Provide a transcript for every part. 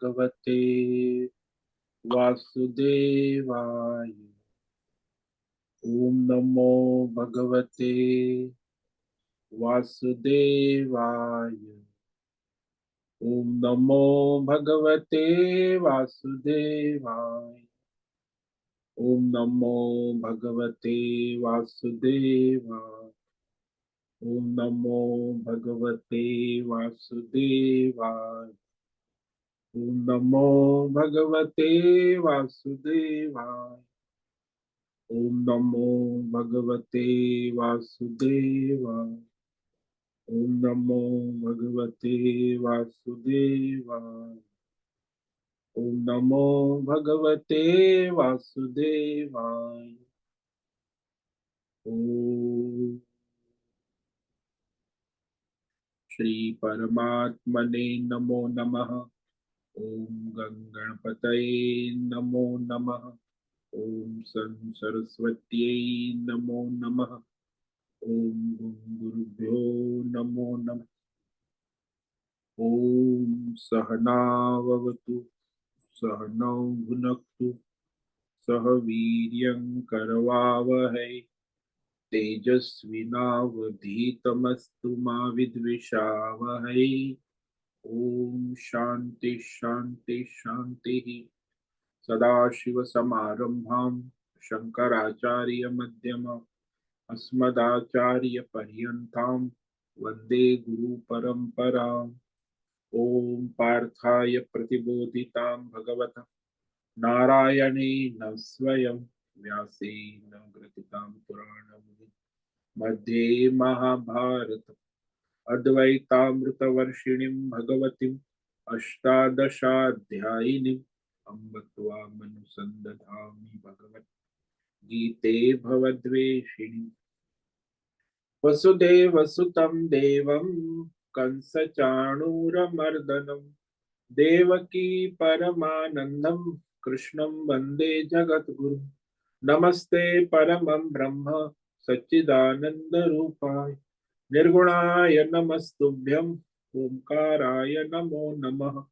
भगवते वासुदेवाय। ओम नमो भगवते वासुदेवाय। ओम नमो भगवते वासुदेवाय। ओम नमो भगवते वासुदेवाय। ओम नमो भगवते वासुदेवाय। ओम नमो भगवते वासुदेवाय। ओम नमो भगवते वासुदेवाय। ओम नमो भगवते वासुदेवाय। ओम नमो भगवते वासुदेवाय। ओम श्री परमात्मने नमो नमः। ओम गणपतये नमो नमः। ओम सरस्वत्यै नमो नमः। ओम गुरुभ्यो नमो नमः। ओम सहनाववतु सहनौ भुनक्तु सह वीर्यं करवावहै तेजस्विनावधीतमस्तु मा विद्विषावहै। ओम शांति शांति शांति। सदाशिवसमारम्भां शंकराचार्यमध्यमाम् अस्मदाचार्यपर्यन्तां वन्दे गुरुपरम्पराम्। ओम पार्थाय प्रतिबोधितां भगवता नारायणेन स्वयं व्यासेन ग्रथितां पुराणमुनिं मध्ये महाभारत अद्वैतामृतवर्षिणीं भगवतीम् अष्टादशाध्यायिनीम् अम्ब त्वामनुसन्दधामि भगवद्गीते भवद्वेषिणी। वसुदेवसुतं देवं कंसचाणूरमर्दनं देवकी परमानन्दं कृष्णं वन्दे जगद्गुरुं। नमस्ते परमं ब्रह्म सच्चिदानन्दरूपाय निर्गुणाय नमस्तुभ्यं ओंकाराय नमो नमः।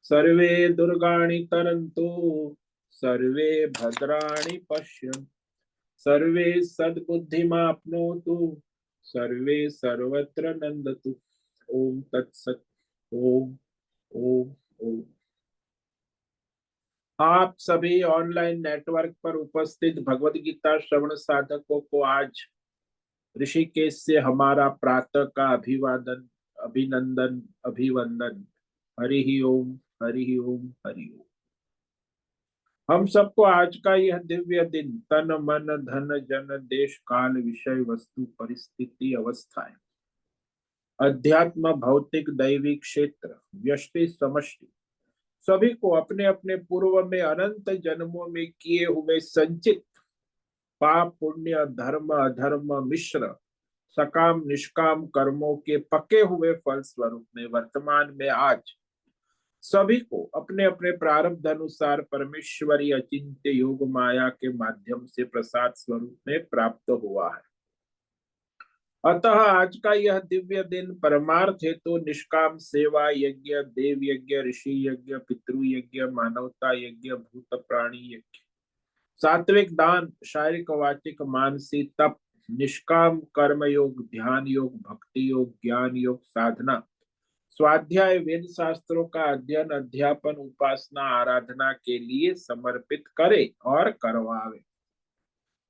सर्वे दुर्गाणि तरन्तु सर्वे भद्राणि पश्यन्तु सर्वे सद्बुद्धिमाप्नोतु सर्वे सर्वत्र नंदतु। ओम तत्सत। ओम ओम ओम। आप सभी ऑनलाइन नेटवर्क पर उपस्थित भगवद गीता श्रवण साधकों को आज ऋषिकेश से हमारा प्रातः का अभिवादन अभिनंदन अभिवंदन। हरि ओम हरि ओम हरि ओम। हम सबको आज का यह दिव्य दिन तन मन धन जन देश काल विषय वस्तु परिस्थिति अवस्थाएं अध्यात्म भौतिक दैवी क्षेत्र व्यष्टि समष्टि सभी को अपने अपने पूर्व में अनंत जन्मों में किए हुए संचित पाप पुण्य धर्म अधर्म मिश्र सकाम निष्काम कर्मों के पके हुए फल स्वरूप में वर्तमान में आज सभी को अपने अपने प्रारब्ध अनुसार परमेश्वरी अचिंत्य योग माया के माध्यम से प्रसाद स्वरूप में प्राप्त हुआ है। अतः आज का यह दिव्य दिन परमार्थ हेतु निष्काम सेवा यज्ञ देव यज्ञ ऋषि यज्ञ पितृ यज्ञ मानवता यज्ञ भूत प्राणी यज्ञ सात्विक दान शारीरिक वाचिक मानसिक तप निष्काम कर्म योग ध्यान योग भक्ति योग ज्ञान योग साधना स्वाध्याय वेद शास्त्रों का अध्ययन अध्यापन उपासना आराधना के लिए समर्पित करे और करवावे।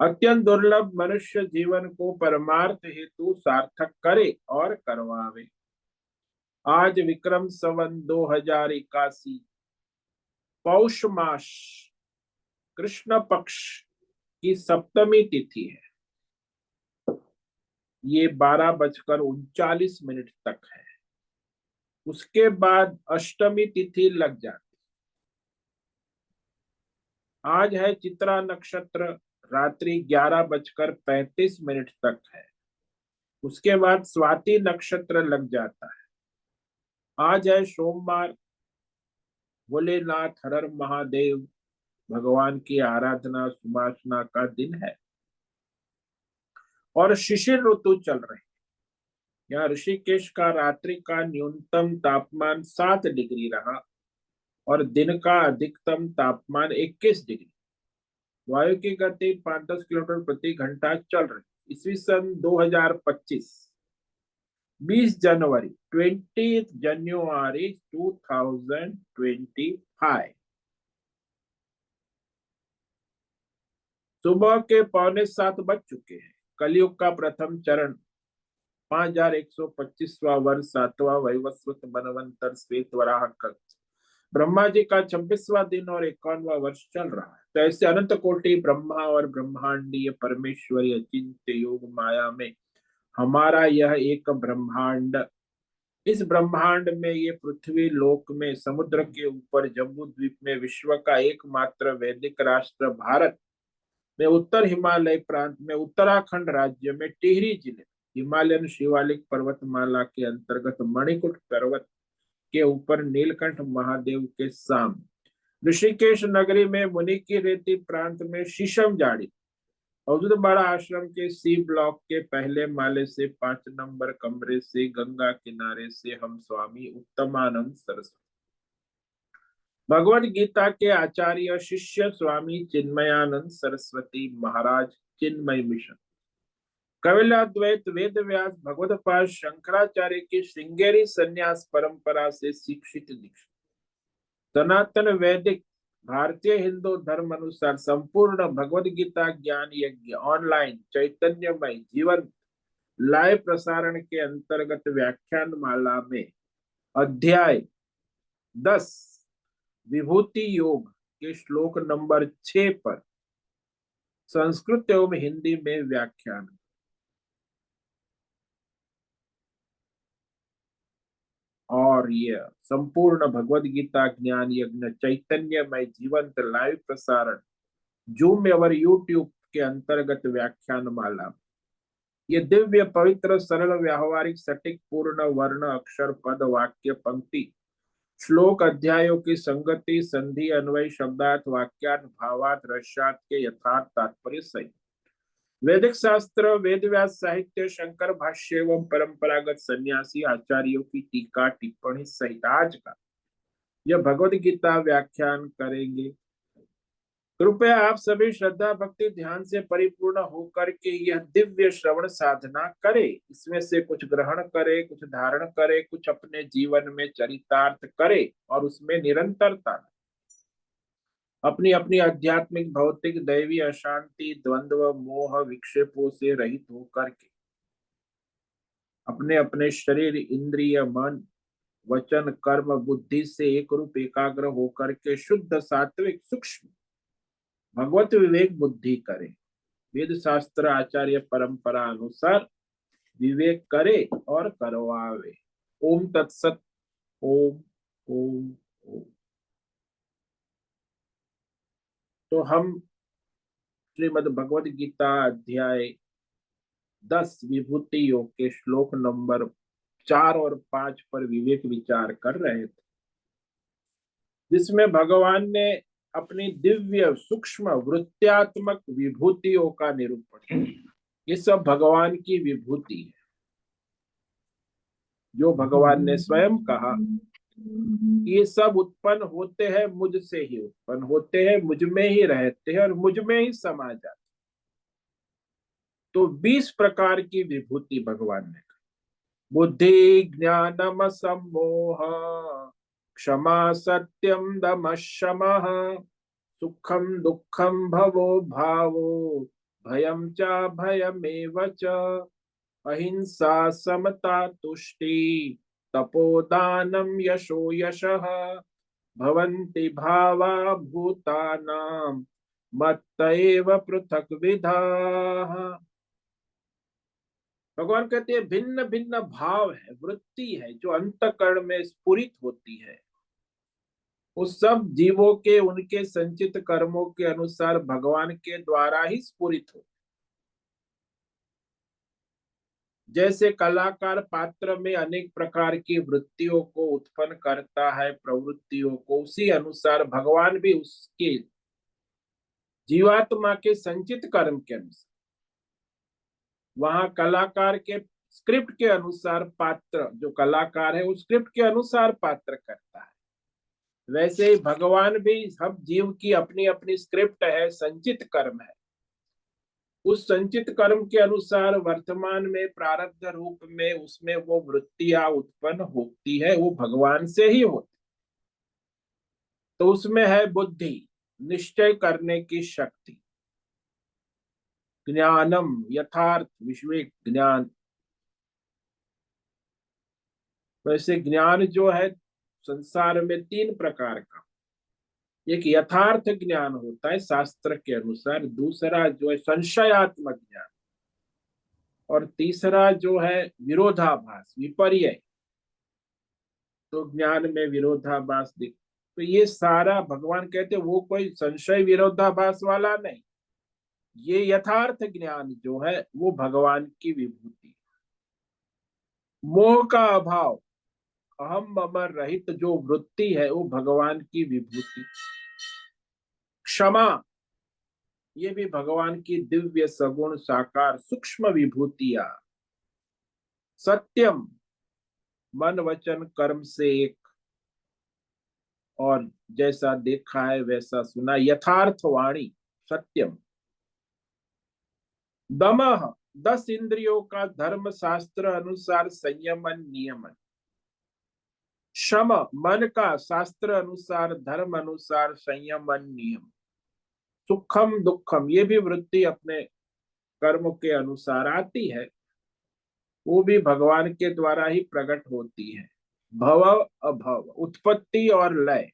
अत्यंत दुर्लभ मनुष्य जीवन को परमार्थ हेतु सार्थक करे और करवावे। आज विक्रम संवत 2081 पौष मास कृष्ण पक्ष की सप्तमी तिथि है। ये 12:39 तक है। उसके बाद अष्टमी तिथि लग जाती। आज है चित्रा नक्षत्र रात्रि 11:35 तक है। उसके बाद स्वाति नक्षत्र लग जाता है। आज है सोमवार। भोलेनाथ हर हर महादेव भगवान की आराधना सुभाषना का दिन है और शिशिर ऋतु चल रही है। यहाँ ऋषिकेश का रात्रि का न्यूनतम तापमान 7 डिग्री रहा और दिन का अधिकतम तापमान 21 डिग्री। वायु की गति 5-10 किलोमीटर प्रति घंटा चल रही। ईस्वी सन 2025, 20 जनवरी, 20 जनवरी 2025। सुबह के 6:45 बज चुके हैं। कलयुग का प्रथम चरण, 5125वां वर्ष, 7वां वैवस्वत मनवंतर श्वेत वराह कल्प, ब्रह्मा जी का 26वां दिन और 51वां वर्ष चल रहा है। तो ऐसे अनंत कोटि ब्रह्मा और ब्रह्मांडीय परमेश्वरी अचिंत्य योग माया में हमारा यह एक ब्रह्मांड, इस ब्रह्मांड में ये पृथ्वी लोक में, समुद्र के ऊपर जम्बू द्वीप में, विश्व का एकमात्र वैदिक राष्ट्र भारत में, उत्तर हिमालय प्रांत में, उत्तराखंड राज्य में, टिहरी जिले, हिमालयन शिवालिक पर्वतमाला के अंतर्गत मणिकुट पर्वत के ऊपर नीलकंठ महादेव के सामने, ऋषिकेश नगरी में, मुनि की रेती प्रांत में, शीशम जाड़ी औदुदबाड़ा आश्रम के सी ब्लॉक के पहले माले से 5 नंबर कमरे से, गंगा किनारे से, हम स्वामी उत्तमानंद सरस्वती भगवद गीता के आचार्य शिष्य स्वामी चिन्मयानंद सरस्वती महाराज, चिन्मय मिशन, कपिलाद्वैत वेद व्यास भगवदपाद शंकराचार्य की श्रृंगेरी संन्यास परंपरा से शिक्षित दीक्षित, सनातन वैदिक भारतीय हिंदू धर्म अनुसार संपूर्ण भगवद गीता ज्ञान यज्ञ ऑनलाइन चैतन्यमय जीवन लाइव प्रसारण के अंतर्गत व्याख्यान माला में अध्याय 10 विभूति योग के श्लोक नंबर 6 पर संस्कृत एवं हिंदी में व्याख्यान। और यह संपूर्ण भगवद गीता ज्ञान यज्ञ चैतन्यमय जीवंत लाइव प्रसारण जूम एवं यूट्यूब के अंतर्गत व्याख्यान माला, ये दिव्य पवित्र सरल व्यावहारिक सटीक पूर्ण वर्ण अक्षर पद वाक्य पंक्ति श्लोक अध्यायों की संगति संधि अन्वय शब्दार्थ वाक्यार्थ भावार्थ रसार्थ के यथार्थ तात्पर्य सहित वैदिक शास्त्र वेद व्यास साहित्य शंकर भाष्य एवं परंपरागत सन्यासी आचार्यों की टीका टिप्पणी सहित आज का यह भगवद गीता व्याख्यान करेंगे। कृपया आप सभी श्रद्धा भक्ति ध्यान से परिपूर्ण होकर के यह दिव्य श्रवण साधना करें। इसमें से कुछ ग्रहण करे, कुछ धारण करे, कुछ अपने जीवन में चरितार्थ करे और उसमें निरंतरता, अपनी अपनी आध्यात्मिक भौतिक दैवी अशांति द्वंद्व मोह विक्षेपों से रहित होकर के अपने अपने शरीर इंद्रिय मन वचन कर्म बुद्धि से एक रूप एकाग्र होकर के शुद्ध सात्विक सूक्ष्म भगवत विवेक बुद्धि करें। वेद शास्त्र आचार्य परंपरा अनुसार विवेक करे और करवावे। ओम तत्सत। ओम ओम ओम। तो हम श्रीमद् भगवद गीता अध्याय 10 विभूति योग के श्लोक नंबर 4 और 5 पर विवेक विचार कर रहे थे, जिसमें भगवान ने अपनी दिव्य सूक्ष्म वृत्त्यात्मक विभूतियों का निरूपण। ये सब भगवान की विभूति है, जो भगवान ने स्वयं कहा ये सब उत्पन्न होते हैं मुझसे ही उत्पन्न होते हैं, मुझ में ही रहते हैं और मुझ में ही समा जाते। तो 20 प्रकार की विभूति भगवान ने, बुद्धि ज्ञानम सम्मोह क्षमा सत्यम दम शमः सुखम दुखम भवो भावो भयम च भयमेव च अहिंसा समता तुष्टि तपोदानम यशो यशः भवन्ति भावा भूतानां मत्तएव पृथक विधाः। भगवान कहते हैं भिन्न भिन्न भाव है, वृत्ति है जो अंतकरण में स्फुरित होती है, उस सब जीवों के उनके संचित कर्मों के अनुसार भगवान के द्वारा ही स्फुरित हो। जैसे कलाकार पात्र में अनेक प्रकार की वृत्तियों को उत्पन्न करता है, प्रवृत्तियों को, उसी अनुसार भगवान भी उसके जीवात्मा के संचित कर्म के अनुसार वहां कलाकार के स्क्रिप्ट के अनुसार पात्र, जो कलाकार है उस स्क्रिप्ट के अनुसार पात्र करता है। वैसे ही भगवान भी, सब जीव की अपनी अपनी स्क्रिप्ट है, संचित कर्म है। उस संचित कर्म के अनुसार वर्तमान में प्रारब्ध रूप में उसमें वो वृत्तियां उत्पन्न होती है, वो भगवान से ही होती। तो उसमें है बुद्धि, निश्चय करने की शक्ति, ज्ञानम यथार्थ विवेक ज्ञान। वैसे ज्ञान जो है संसार में तीन प्रकार का। एक यथार्थ ज्ञान होता है शास्त्र के अनुसार, दूसरा जो है संशयात्मक ज्ञान, और तीसरा जो है विरोधाभास विपर्य। तो ज्ञान में विरोधाभास दिख, तो ये सारा भगवान कहते वो कोई संशय विरोधाभास वाला नहीं। ये यथार्थ ज्ञान जो है वो भगवान की विभूति। मोह का अभाव, अहम ममर रहित जो वृत्ति है वो भगवान की विभूति। क्षमा, ये भी भगवान की दिव्य सगुण साकार सूक्ष्म विभूतियां। सत्यम, मन वचन कर्म से एक, और जैसा देखा है वैसा सुना, यथार्थ वाणी सत्यम। दमः, 10 इंद्रियों का धर्म शास्त्र अनुसार संयमन नियमन। शम, मन का शास्त्र अनुसार धर्म अनुसार संयमन नियम। सुखम दुखम, ये भी वृत्ति अपने कर्म के अनुसार आती है, वो भी भगवान के द्वारा ही प्रकट होती है। भव अभव, उत्पत्ति और लय,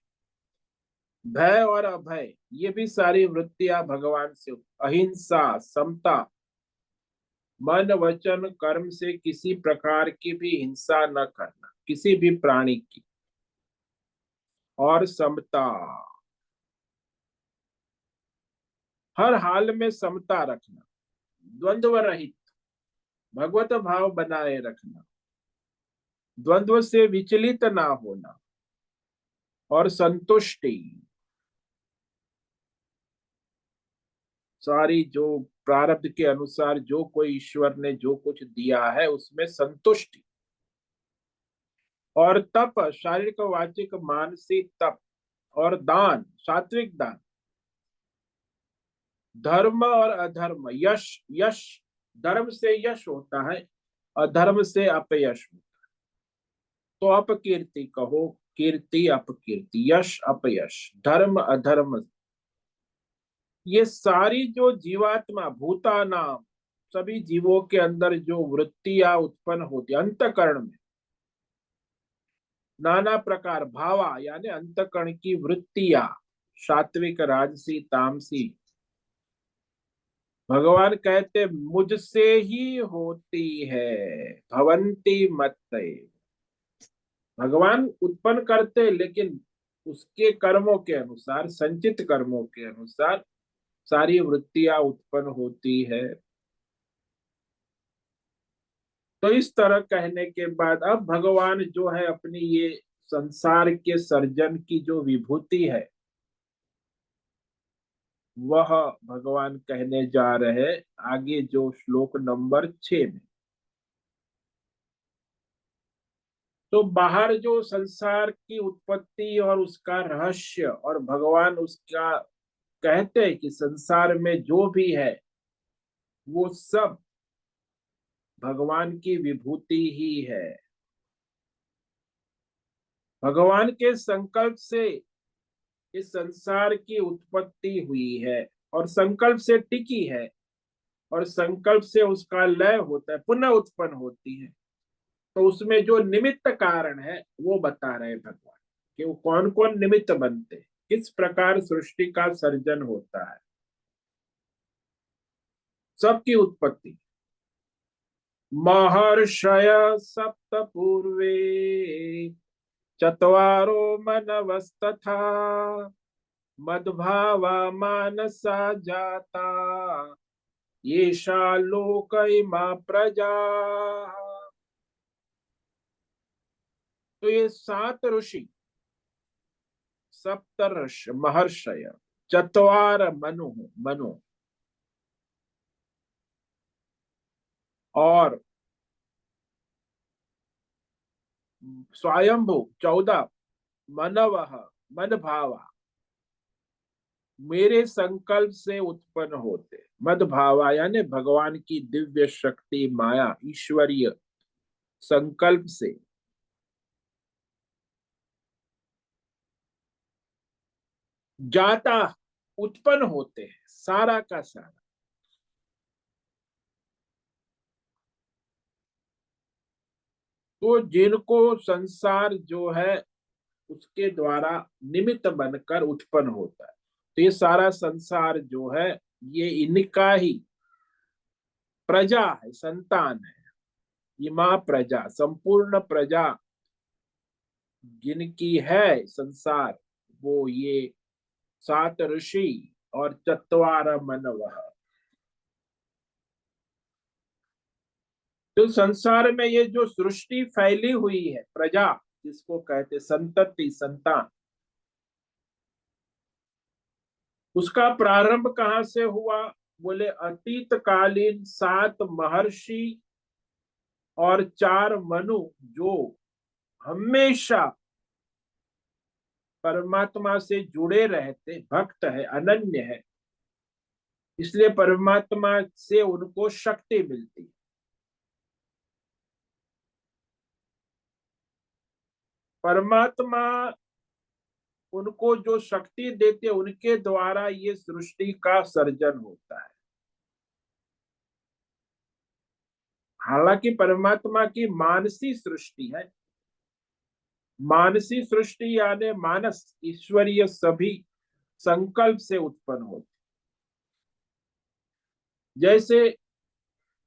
भय और अभय, ये भी सारी वृत्तियां भगवान से। अहिंसा, समता, मन वचन कर्म से किसी प्रकार की भी हिंसा न करना किसी भी प्राणी की, और समता, हर हाल में समता रखना, द्वंद्व रहित भगवत भाव बनाए रखना, द्वंद्व से विचलित ना होना, और संतुष्टि, सारी जो प्रारब्ध के अनुसार जो कोई ईश्वर ने जो कुछ दिया है उसमें संतुष्टि। और तप, शारीरिक वाचिक मानसिक तप, और दान, सात्विक दान। धर्म और अधर्म, यश, यश धर्म से यश होता है, अधर्म से अपयश होता है। तो अपकीर्ति कहो, कीर्ति अपकीर्ति, यश अपयश, धर्म अधर्म, ये सारी जो जीवात्मा भूता नाम, सभी जीवों के अंदर जो वृत्तियां उत्पन्न होती अंतकरण में, नाना प्रकार भावा यानी अंतकरण की वृत्तियां, सात्विक राजसी तामसी, भगवान कहते मुझसे ही होती है, भवंती मत। भगवान उत्पन्न करते लेकिन उसके कर्मों के अनुसार, संचित कर्मों के अनुसार सारी वृत्तियां उत्पन्न होती है। तो इस तरह कहने के बाद अब भगवान जो है अपनी ये संसार के सर्जन की जो विभूति है वह भगवान कहने जा रहे आगे जो श्लोक नंबर 6 में। तो बाहर जो संसार की उत्पत्ति और उसका रहस्य, और भगवान उसका कहते हैं कि संसार में जो भी है वो सब भगवान की विभूति ही है। भगवान के संकल्प से इस संसार की उत्पत्ति हुई है, और संकल्प से टिकी है, और संकल्प से उसका लय होता है, पुनः उत्पन्न होती है। तो उसमें जो निमित्त कारण है वो बता रहे भगवान कि वो कौन कौन निमित्त बनते, किस प्रकार सृष्टि का सर्जन होता है, सबकी उत्पत्ति। महर्षय सप्त पूर्वे चत्वारो मनवस्तथा मद्भावा मानसा जाता येषा लोक इमा प्रजा। तो ये 7 ऋषि, सप्तर्ष महर्षय, चत्वार मनु, मनु, और स्वयंभू 14 मनव, मद भावा, मेरे संकल्प से उत्पन्न होते। मद भावा यानी भगवान की दिव्य शक्ति माया ईश्वरीय संकल्प से जाता उत्पन्न होते हैं सारा का सारा। तो जिनको संसार जो है उसके द्वारा निमित्त बनकर उत्पन्न होता है, तो ये सारा संसार जो है ये इनका ही प्रजा है, संतान है। ये माँ प्रजा, संपूर्ण प्रजा जिनकी है संसार, वो ये 7 ऋषि और 4 मनवह। तो संसार में ये जो सृष्टि फैली हुई है, प्रजा जिसको कहते संतति संतान, उसका प्रारंभ कहाँ से हुआ? बोले अतीत कालीन 7 महर्षि और 4 मनु जो हमेशा परमात्मा से जुड़े रहते, भक्त है, अनन्य है, इसलिए परमात्मा से उनको शक्ति मिलती। परमात्मा उनको जो शक्ति देते, उनके द्वारा ये सृष्टि का सर्जन होता है। हालांकि परमात्मा की मानसी सृष्टि है। मानसी सृष्टि यानी मानस ईश्वरीय सभी संकल्प से उत्पन्न होती। जैसे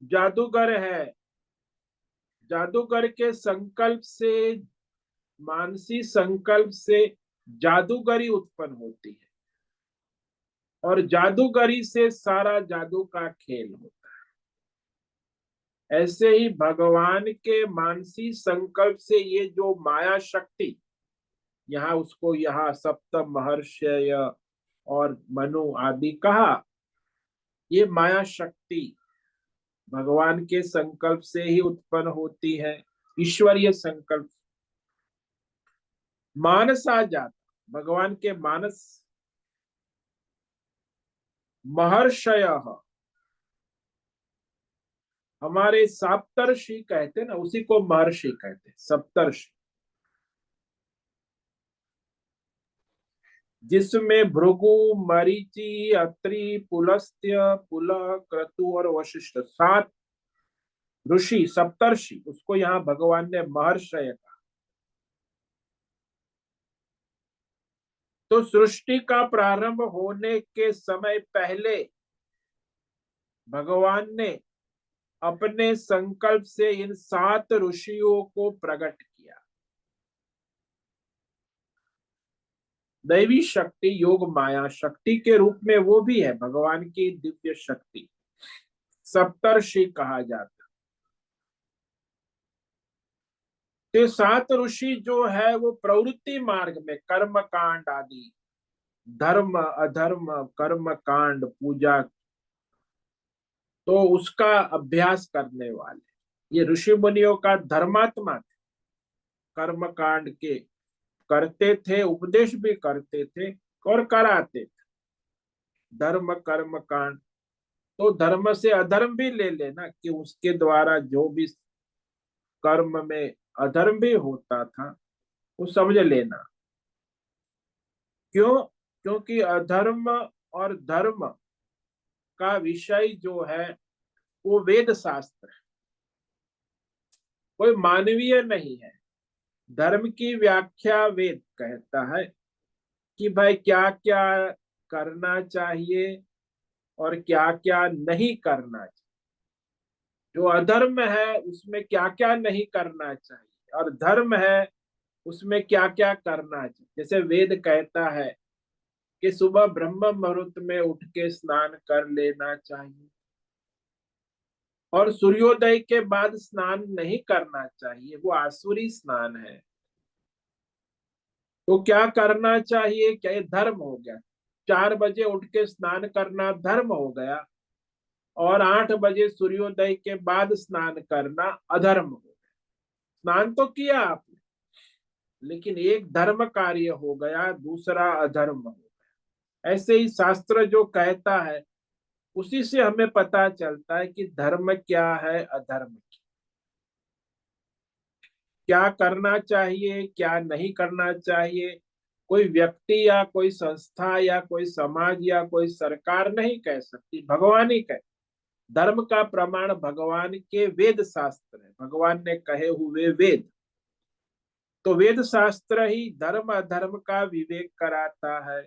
जादूगर है, जादूगर के संकल्प से, मानसी संकल्प से जादूगरी उत्पन्न होती है, और जादूगरी से सारा जादू का खेल होता है। ऐसे ही भगवान के मानसी संकल्प से ये जो माया शक्ति, यहाँ उसको यहाँ सप्त महर्षय और मनु आदि कहा, ये माया शक्ति भगवान के संकल्प से ही उत्पन्न होती है, ईश्वरीय संकल्प। मानस आ जाता, भगवान के मानस, महर्षय हमारे सप्तर्षि कहते ना, उसी को महर्षि कहते, सप्तर्षि, जिसमें भृगु, मरीचि, अत्रि, पुलस्त्य, पुल, क्रतु और वशिष्ठ 7 ऋषि, सप्तर्षि, उसको यहाँ भगवान ने महर्षय कहा। तो सृष्टि का प्रारंभ होने के समय पहले भगवान ने अपने संकल्प से इन 7 ऋषियों को प्रकट किया। दैवी शक्ति योग माया शक्ति के रूप में वो भी है भगवान की दिव्य शक्ति, सप्तर्षि कहा जाता। तो 7 ऋषि जो है वो प्रवृत्ति मार्ग में कर्म कांड आदि, धर्म अधर्म कर्म कांड, पूजा, तो उसका अभ्यास करने वाले ये ऋषि मुनियों का धर्मात्मा थे। कर्म कांड के करते थे, उपदेश भी करते थे और कराते थे। धर्म कर्म कांड, तो धर्म से अधर्म भी ले लेना कि उसके द्वारा जो भी कर्म में अधर्म भी होता था वो समझ लेना। क्यों? क्योंकि अधर्म और धर्म का विषय जो है वो वेद शास्त्र है, कोई मानवीय नहीं है। धर्म की व्याख्या वेद कहता है कि भाई क्या क्या करना चाहिए और क्या क्या नहीं करना चाहिए। जो अधर्म है उसमें क्या क्या नहीं करना चाहिए, और धर्म है उसमें क्या क्या करना चाहिए। जैसे वेद कहता है कि सुबह ब्रह्म मुहूर्त में उठ के स्नान कर लेना चाहिए, और सूर्योदय के बाद स्नान नहीं करना चाहिए, वो आसुरी स्नान है। तो क्या करना चाहिए? क्या ये धर्म हो गया? 4 बजे उठ के स्नान करना धर्म हो गया, और 8 बजे सूर्योदय के बाद स्नान करना अधर्म हो गया। स्नान तो किया आपने, लेकिन एक धर्म कार्य हो गया, दूसरा अधर्म हो गया। ऐसे ही शास्त्र जो कहता है उसी से हमें पता चलता है कि धर्म क्या है, अधर्म क्या करना चाहिए, क्या नहीं करना चाहिए। कोई व्यक्ति या कोई संस्था या कोई समाज या कोई सरकार नहीं कह सकती, भगवान ही कहे। धर्म का प्रमाण भगवान के वेद शास्त्र है, भगवान ने कहे हुए वेद। तो वेद शास्त्र ही धर्म अधर्म का विवेक कराता है।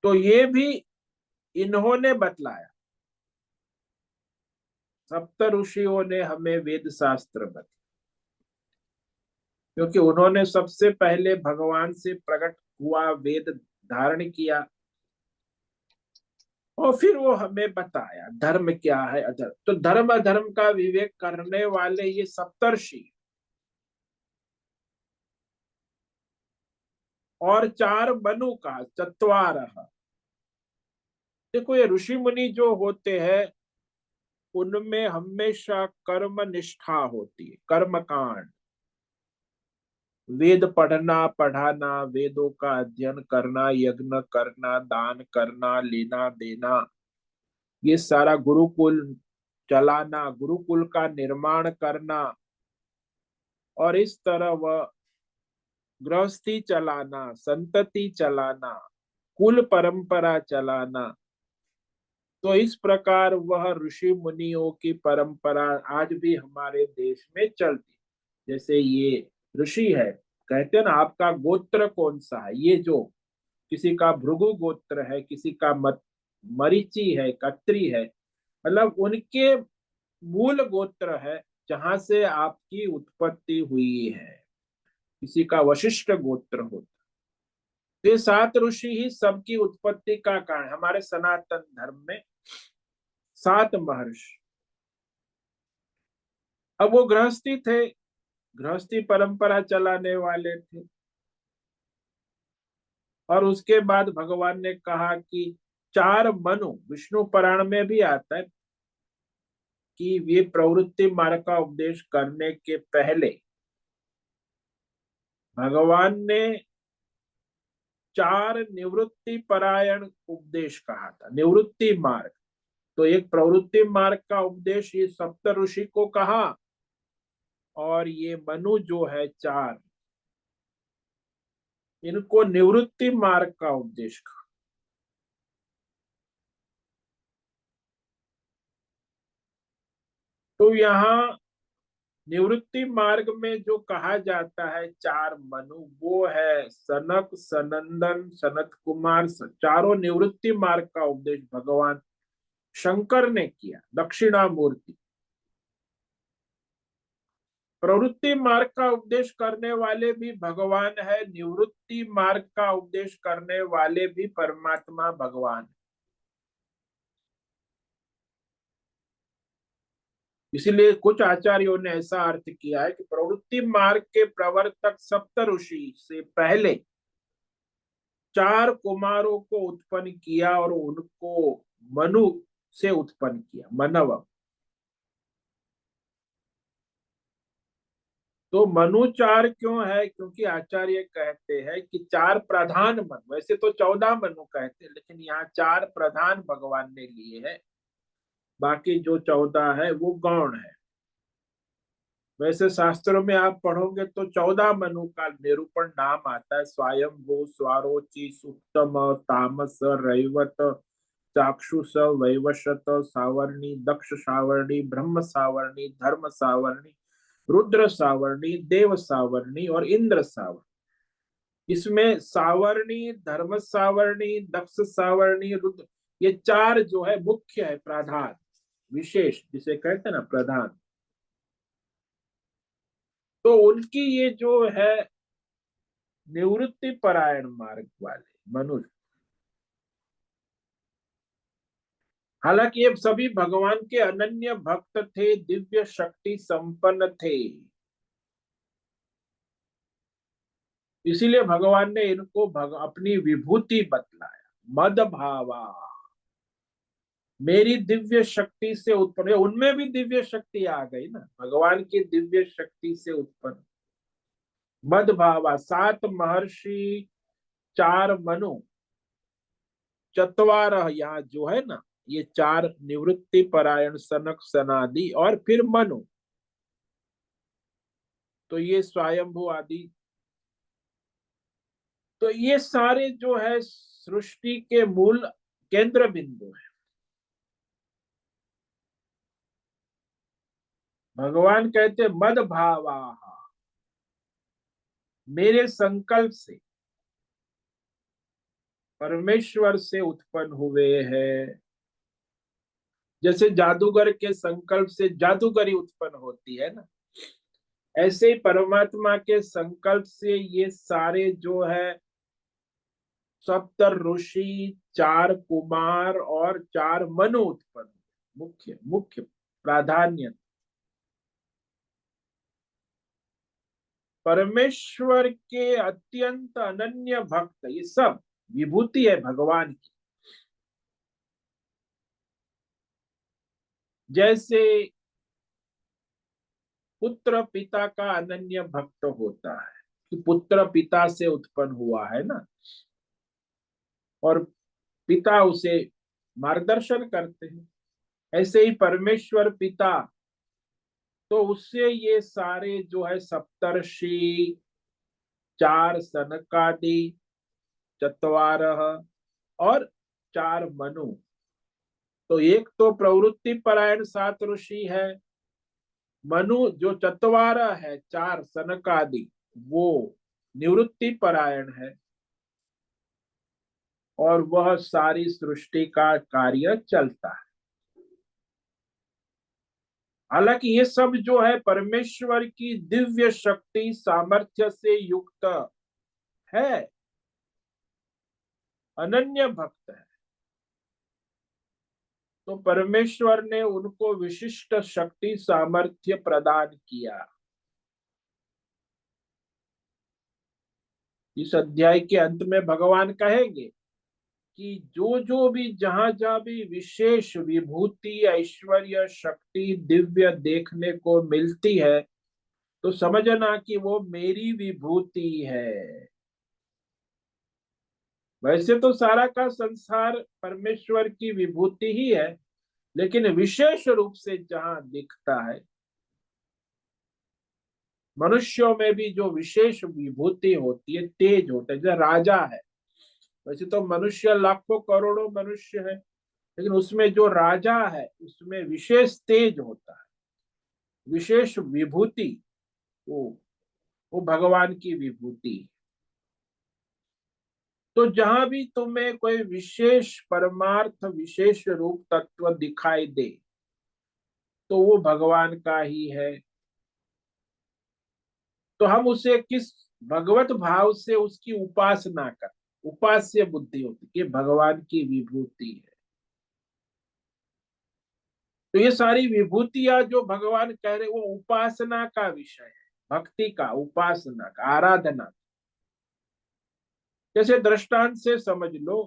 तो ये भी इन्होंने बतलाया, सप्त ऋषियों ने हमें वेद शास्त्र बतलाया, क्योंकि उन्होंने सबसे पहले भगवान से प्रकट हुआ वेद धारण किया और फिर वो हमें बताया धर्म क्या है, अधर्म। तो धर्म अधर्म का विवेक करने वाले ये सप्तर्षि और चार मनु का चत्वारः। देखो ये ऋषि मुनि जो होते हैं उनमें हमेशा कर्म निष्ठा होती है, कर्म कांड, वेद पढ़ना पढ़ाना, वेदों का अध्ययन करना, यज्ञ करना, दान करना, लेना देना, ये सारा गुरुकुल चलाना, गुरुकुल का निर्माण करना, और इस तरह वह गृहस्थी चलाना, संतति चलाना, कुल परंपरा चलाना। तो इस प्रकार वह ऋषि मुनियों की परंपरा आज भी हमारे देश में चलती। जैसे ये ऋषि है, कहते हैं ना आपका गोत्र कौन सा है, ये जो किसी का भृगु गोत्र है, किसी का मरीचि है, कत्री है, मतलब उनके मूल गोत्र है जहां से आपकी उत्पत्ति हुई है। किसी का वशिष्ठ गोत्र होता। तो ये सात ऋषि ही सबकी उत्पत्ति का कारण। हमारे सनातन धर्म में सात महर्षि। अब वो गृहस्थी थे, गृहस्थी परंपरा चलाने वाले थे। और उसके बाद भगवान ने कहा कि चार मनु, विष्णु पुराण में भी आता है कि ये प्रवृत्ति मार्ग का उपदेश करने के पहले भगवान ने चार निवृत्ति परायण उपदेश कहा था, निवृत्ति मार्ग। तो एक प्रवृत्ति मार्ग का उपदेश ये सप्त ऋषि को कहा, और ये मनु जो है चार, इनको निवृत्ति मार्ग का उपदेश कहा। तो यहाँ निवृत्ति मार्ग में जो कहा जाता है चार मनु, वो है सनक, सनंदन, सनत कुमार। चारों निवृत्ति मार्ग का उपदेश भगवान शंकर ने किया, दक्षिणामूर्ति। प्रवृत्ति मार्ग का उपदेश करने वाले भी भगवान है, निवृत्ति मार्ग का उपदेश करने वाले भी परमात्मा भगवान। इसीलिए कुछ आचार्यों ने ऐसा अर्थ किया है कि प्रवृत्ति मार्ग के प्रवर्तक सप्त ऋषि से पहले चार कुमारों को उत्पन्न किया और उनको मनु से उत्पन्न किया, मनव। तो मनु चार क्यों है? क्योंकि आचार्य कहते हैं कि चार प्रधान मनु, वैसे तो 14 मनु कहते हैं, लेकिन यहाँ चार प्रधान भगवान ने लिए हैं, बाकी जो 14 है वो गौण है। वैसे शास्त्रों में आप पढ़ोगे तो 14 मनु का निरूपण नाम आता है, स्वयंभू, स्वारोचि, सुप्तम, तामस, रैवत, चाक्षुष, वैवशत, सावर्णी, दक्ष सावर्णी, ब्रह्म सावर्णी, धर्म सावर्णी, रुद्र सावर्णी, देव सावर्णी और इंद्र सावर्णी। इसमें सावर्णी, धर्म सावर्णी, दक्ष सावर्णी, रुद्र, ये चार जो है मुख्य है, प्रधान, विशेष जिसे कहते हैं ना प्रधान। तो उनकी ये जो है निवृत्ति परायण मार्ग वाले मनुष्य, हालांकि ये सभी भगवान के अनन्य भक्त थे, दिव्य शक्ति संपन्न थे। इसीलिए भगवान ने इनको अपनी विभूति बतलाया, मद भावा। मेरी दिव्य शक्ति से उत्पन्न, उनमें भी दिव्य शक्ति आ गई ना, भगवान की दिव्य शक्ति से उत्पन्न। मद भावा, 7 महर्षि, 4 मनु, चतवार, यहाँ जो है ना, ये 4 निवृत्ति परायण, सनक सनादि और फिर मनु, तो ये स्वयंभू आदि, तो ये सारे जो है सृष्टि के मूल केंद्र बिंदु है। भगवान कहते मद भावा, मेरे संकल्प से, परमेश्वर से उत्पन्न हुए हैं। जैसे जादूगर के संकल्प से जादूगरी उत्पन्न होती है ना, ऐसे ही परमात्मा के संकल्प से ये सारे जो है सप्तर ऋषि, 4 कुमार और 4 मनु उत्पन्न, मुख्य मुख्य प्राधान्य। परमेश्वर के अत्यंत अनन्य भक्त, ये सब विभूति है भगवान की। जैसे पुत्र पिता का अनन्य भक्त होता है, कि पुत्र पिता से उत्पन्न हुआ है ना, और पिता उसे मार्गदर्शन करते हैं, ऐसे ही परमेश्वर पिता, तो उससे ये सारे जो है सप्तर्षि, 4 सनकादि, चत्वारः और 4 मनु, तो एक तो प्रवृत्ति परायण 7 ऋषि है, मनु जो चतवारा है, 4 सनकादि, वो निवृत्ति परायण है, और वह सारी सृष्टि का कार्य चलता है। हालांकि ये सब जो है परमेश्वर की दिव्य शक्ति सामर्थ्य से युक्त है, अनन्य भक्त है, तो परमेश्वर ने उनको विशिष्ट शक्ति सामर्थ्य प्रदान किया। इस अध्याय के अंत में भगवान कहेंगे कि जो जो भी जहां जहां भी विशेष विभूति, ऐश्वर्य, शक्ति, दिव्य देखने को मिलती है, तो समझना कि वो मेरी विभूति है। वैसे तो सारा का संसार परमेश्वर की विभूति ही है, लेकिन विशेष रूप से जहां दिखता है, मनुष्यों में भी जो विशेष विभूति होती है, तेज होता है, जैसे राजा है। वैसे तो मनुष्य लाखों करोड़ों मनुष्य है, लेकिन उसमें जो राजा है उसमें विशेष तेज होता है, विशेष विभूति, वो वो भगवान की विभूति है। तो जहां भी तुम्हें कोई विशेष परमार्थ, विशेष रूप तत्व दिखाई दे, तो वो भगवान का ही है। तो हम उसे किस भगवत भाव से उसकी उपासना कर, उपास्य बुद्धि होती कि भगवान की विभूति है। तो ये सारी विभूतियां जो भगवान कह रहे, वो उपासना का विषय है, भक्ति का, उपासना का, आराधना का। जैसे दृष्टांत से समझ लो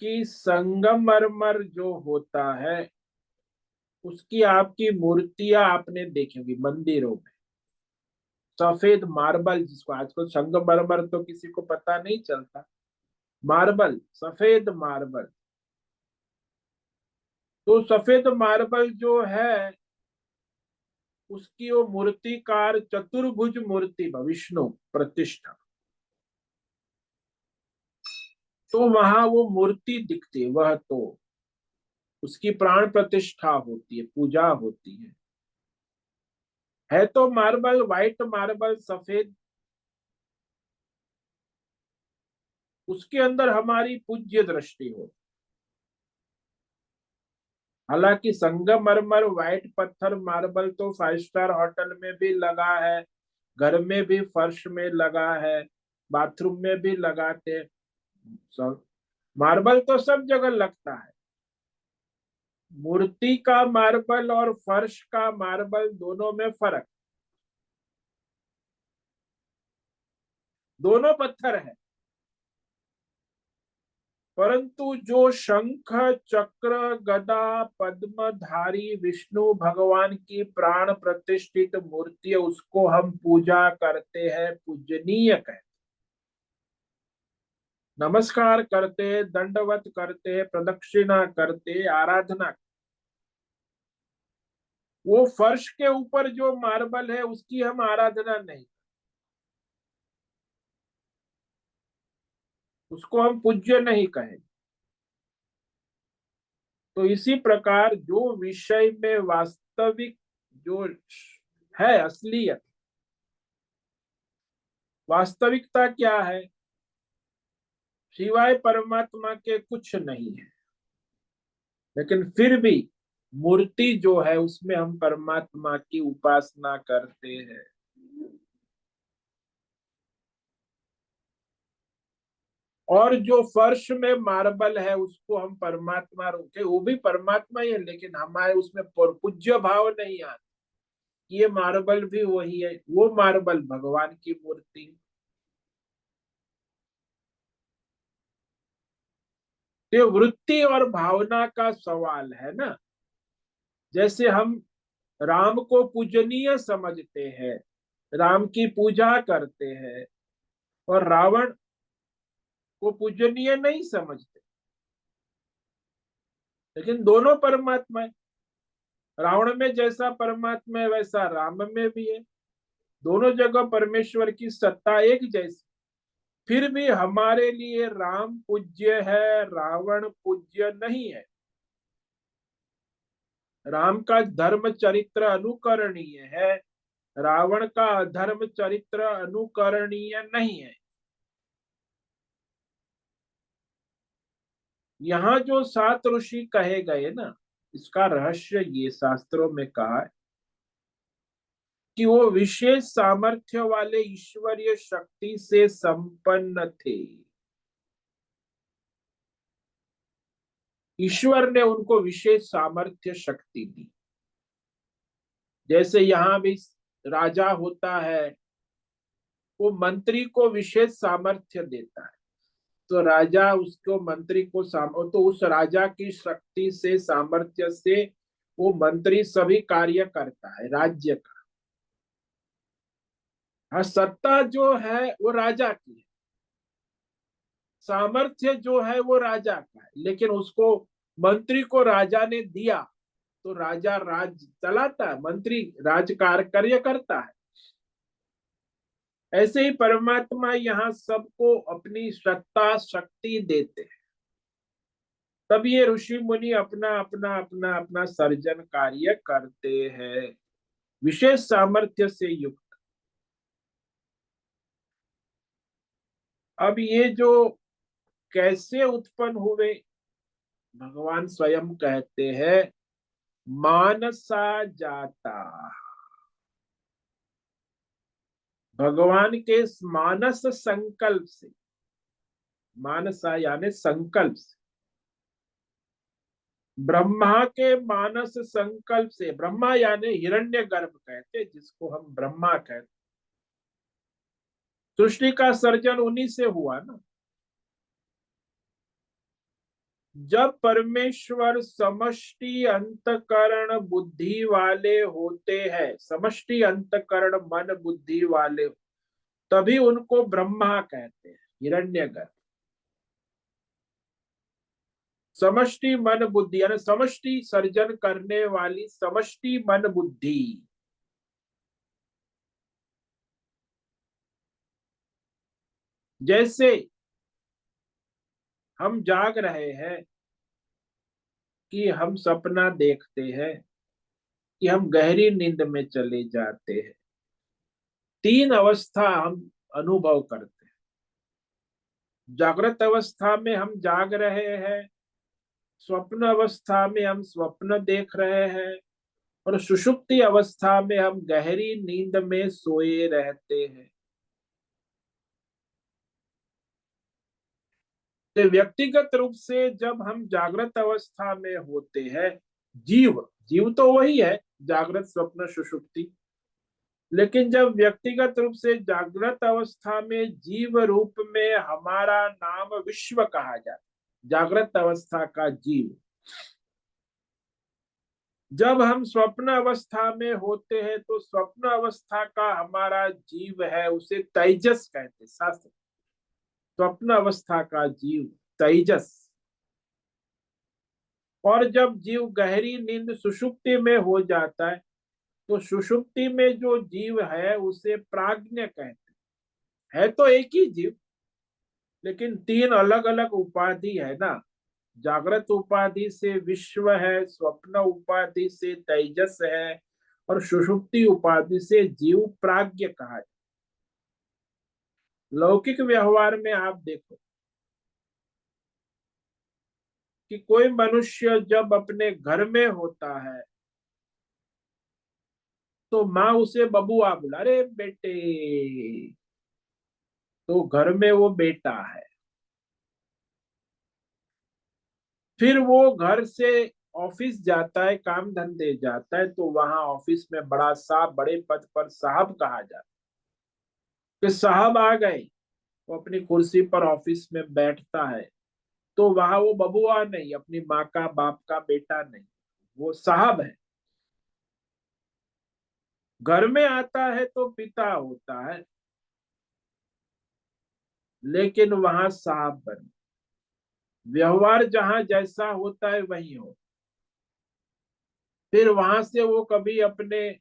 कि संगमरमर जो होता है, उसकी आपकी मूर्तियां आपने देखी होगी मंदिरों में, सफेद मार्बल, जिसको आजकल संगमरमर तो किसी को पता नहीं चलता, मार्बल, सफेद मार्बल। तो सफेद मार्बल जो है, उसकी वो मूर्तिकार चतुर्भुज मूर्ति विष्णु प्रतिष्ठा, तो वहां वो मूर्ति दिखती है, वह तो उसकी प्राण प्रतिष्ठा होती है, पूजा होती है तो मार्बल, व्हाइट मार्बल, सफेद, उसके अंदर हमारी पूज्य दृष्टि हो। हालांकि संगमरमर, व्हाइट पत्थर, मार्बल तो 5 स्टार होटल में भी लगा है, घर में भी फर्श में लगा है, बाथरूम में भी लगाते हैं। मार्बल तो सब जगह लगता है। मूर्ति का मार्बल और फर्श का मार्बल, दोनों में फर्क, दोनों पत्थर है। परंतु जो शंख चक्र गदा पद्मधारी विष्णु भगवान की प्राण प्रतिष्ठित मूर्ति है, उसको हम पूजा करते हैं, पूजनीय कहते, नमस्कार करते, दंडवत करते, प्रदक्षिणा करते, आराधना। वो फर्श के ऊपर जो मार्बल है उसकी हम आराधना नहीं, उसको हम पूज्य नहीं कहें। तो इसी प्रकार जो विषय में वास्तविक जो है असलियत, वास्तविकता क्या है, सिवाय परमात्मा के कुछ नहीं है, लेकिन फिर भी मूर्ति जो है उसमें हम परमात्मा की उपासना करते हैं। और जो फर्श में मार्बल है उसको हम परमात्मा रोके, वो भी परमात्मा ही है, लेकिन हमारे उसमें पूज्य भाव नहीं आता। ये मार्बल भी वही है, वो मार्बल भगवान की मूर्ति। तो वृत्ति और भावना का सवाल है ना। जैसे हम राम को पूजनीय समझते हैं, राम की पूजा करते हैं, और रावण को पूजनीय नहीं समझते, लेकिन दोनों परमात्मा है। रावण में जैसा परमात्मा है वैसा राम में भी है, दोनों जगह परमेश्वर की सत्ता एक जैसी। फिर भी हमारे लिए राम पूज्य है, रावण पूज्य नहीं है। राम का धर्म चरित्र अनुकरणीय है, रावण का अधर्म चरित्र अनुकरणीय नहीं है। यहाँ जो सात ऋषि कहे गए ना, इसका रहस्य ये शास्त्रों में कहा है कि वो विशेष सामर्थ्य वाले ईश्वरीय शक्ति से संपन्न थे। ईश्वर ने उनको विशेष सामर्थ्य शक्ति दी। जैसे यहाँ भी राजा होता है, वो मंत्री को विशेष सामर्थ्य देता है, तो राजा उसको मंत्री को तो उस राजा की शक्ति से, सामर्थ्य से वो मंत्री सभी कार्य करता है राज्य का। हाँ, सत्ता जो है वो राजा की है, सामर्थ्य जो है वो राजा का है, लेकिन उसको मंत्री को राजा ने दिया तो राजा राज चलाता है, मंत्री राजकार कार्य करता है। ऐसे ही परमात्मा यहाँ सबको अपनी सत्ता शक्ति देते हैं, तब ये ऋषि मुनि अपना अपना अपना अपना सर्जन कार्य करते हैं, विशेष सामर्थ्य से युक्त। अब ये जो कैसे उत्पन्न हुए, भगवान स्वयं कहते हैं मानसा जाता। भगवान के मानस संकल्प से, मानसा यानी संकल्प से, ब्रह्मा के मानस संकल्प से, ब्रह्मा यानी हिरण्यगर्भ कहते जिसको हम ब्रह्मा कहते, सृष्टि का सर्जन उन्हीं से हुआ ना। जब परमेश्वर समष्टि अंतकरण बुद्धि वाले होते हैं, समष्टि अंतकरण मन बुद्धि वाले, तभी उनको ब्रह्मा कहते हैं, हिरण्यगर्भ। समष्टि मन बुद्धि यानी समष्टि सर्जन करने वाली समष्टि मन बुद्धि। जैसे हम जाग रहे हैं कि हम सपना देखते हैं, कि हम गहरी नींद में चले जाते हैं, तीन अवस्था हम अनुभव करते हैं। जागृत अवस्था में हम जाग रहे हैं, स्वप्न अवस्था में हम स्वप्न देख रहे हैं, और सुषुप्ति अवस्था में हम गहरी नींद में सोए रहते हैं। तो व्यक्तिगत रूप से जब हम जागृत अवस्था में होते हैं, जीव जीव तो वही है, जागृत स्वप्न सुषुप्ति, लेकिन जब व्यक्तिगत रूप से जागृत अवस्था में जीव रूप में हमारा नाम विश्व कहा जाता है, जागृत अवस्था का जीव। जब हम स्वप्न अवस्था में होते हैं तो स्वप्न अवस्था का हमारा जीव है उसे तेजस कहते शास्त्र। स्वप्न अवस्था का जीव तेजस। और जब जीव गहरी नींद सुषुप्ति में हो जाता है तो सुषुप्ति में जो जीव है उसे प्राज्ञ कहते है। तो एक ही जीव लेकिन तीन अलग अलग उपाधि है ना। जागृत उपाधि से विश्व है, स्वप्न उपाधि से तेजस है, और सुषुप्ति उपाधि से जीव प्राज्ञ कहा है। लौकिक व्यवहार में आप देखो कि कोई मनुष्य जब अपने घर में होता है तो माँ उसे बबुआ बुला, अरे बेटे। तो घर में वो बेटा है। फिर वो घर से ऑफिस जाता है, काम धंधे जाता है, तो वहां ऑफिस में बड़ा साहब, बड़े पद पर साहब कहा जाता है कि साहब आ गए। वो अपनी कुर्सी पर ऑफिस में बैठता है तो वहां वो बबुआ नहीं, अपनी माँ का बाप का बेटा नहीं, वो साहब है। घर में आता है तो पिता होता है लेकिन वहां साहब बने। व्यवहार जहां जैसा होता है वही हो। फिर वहां से वो कभी अपने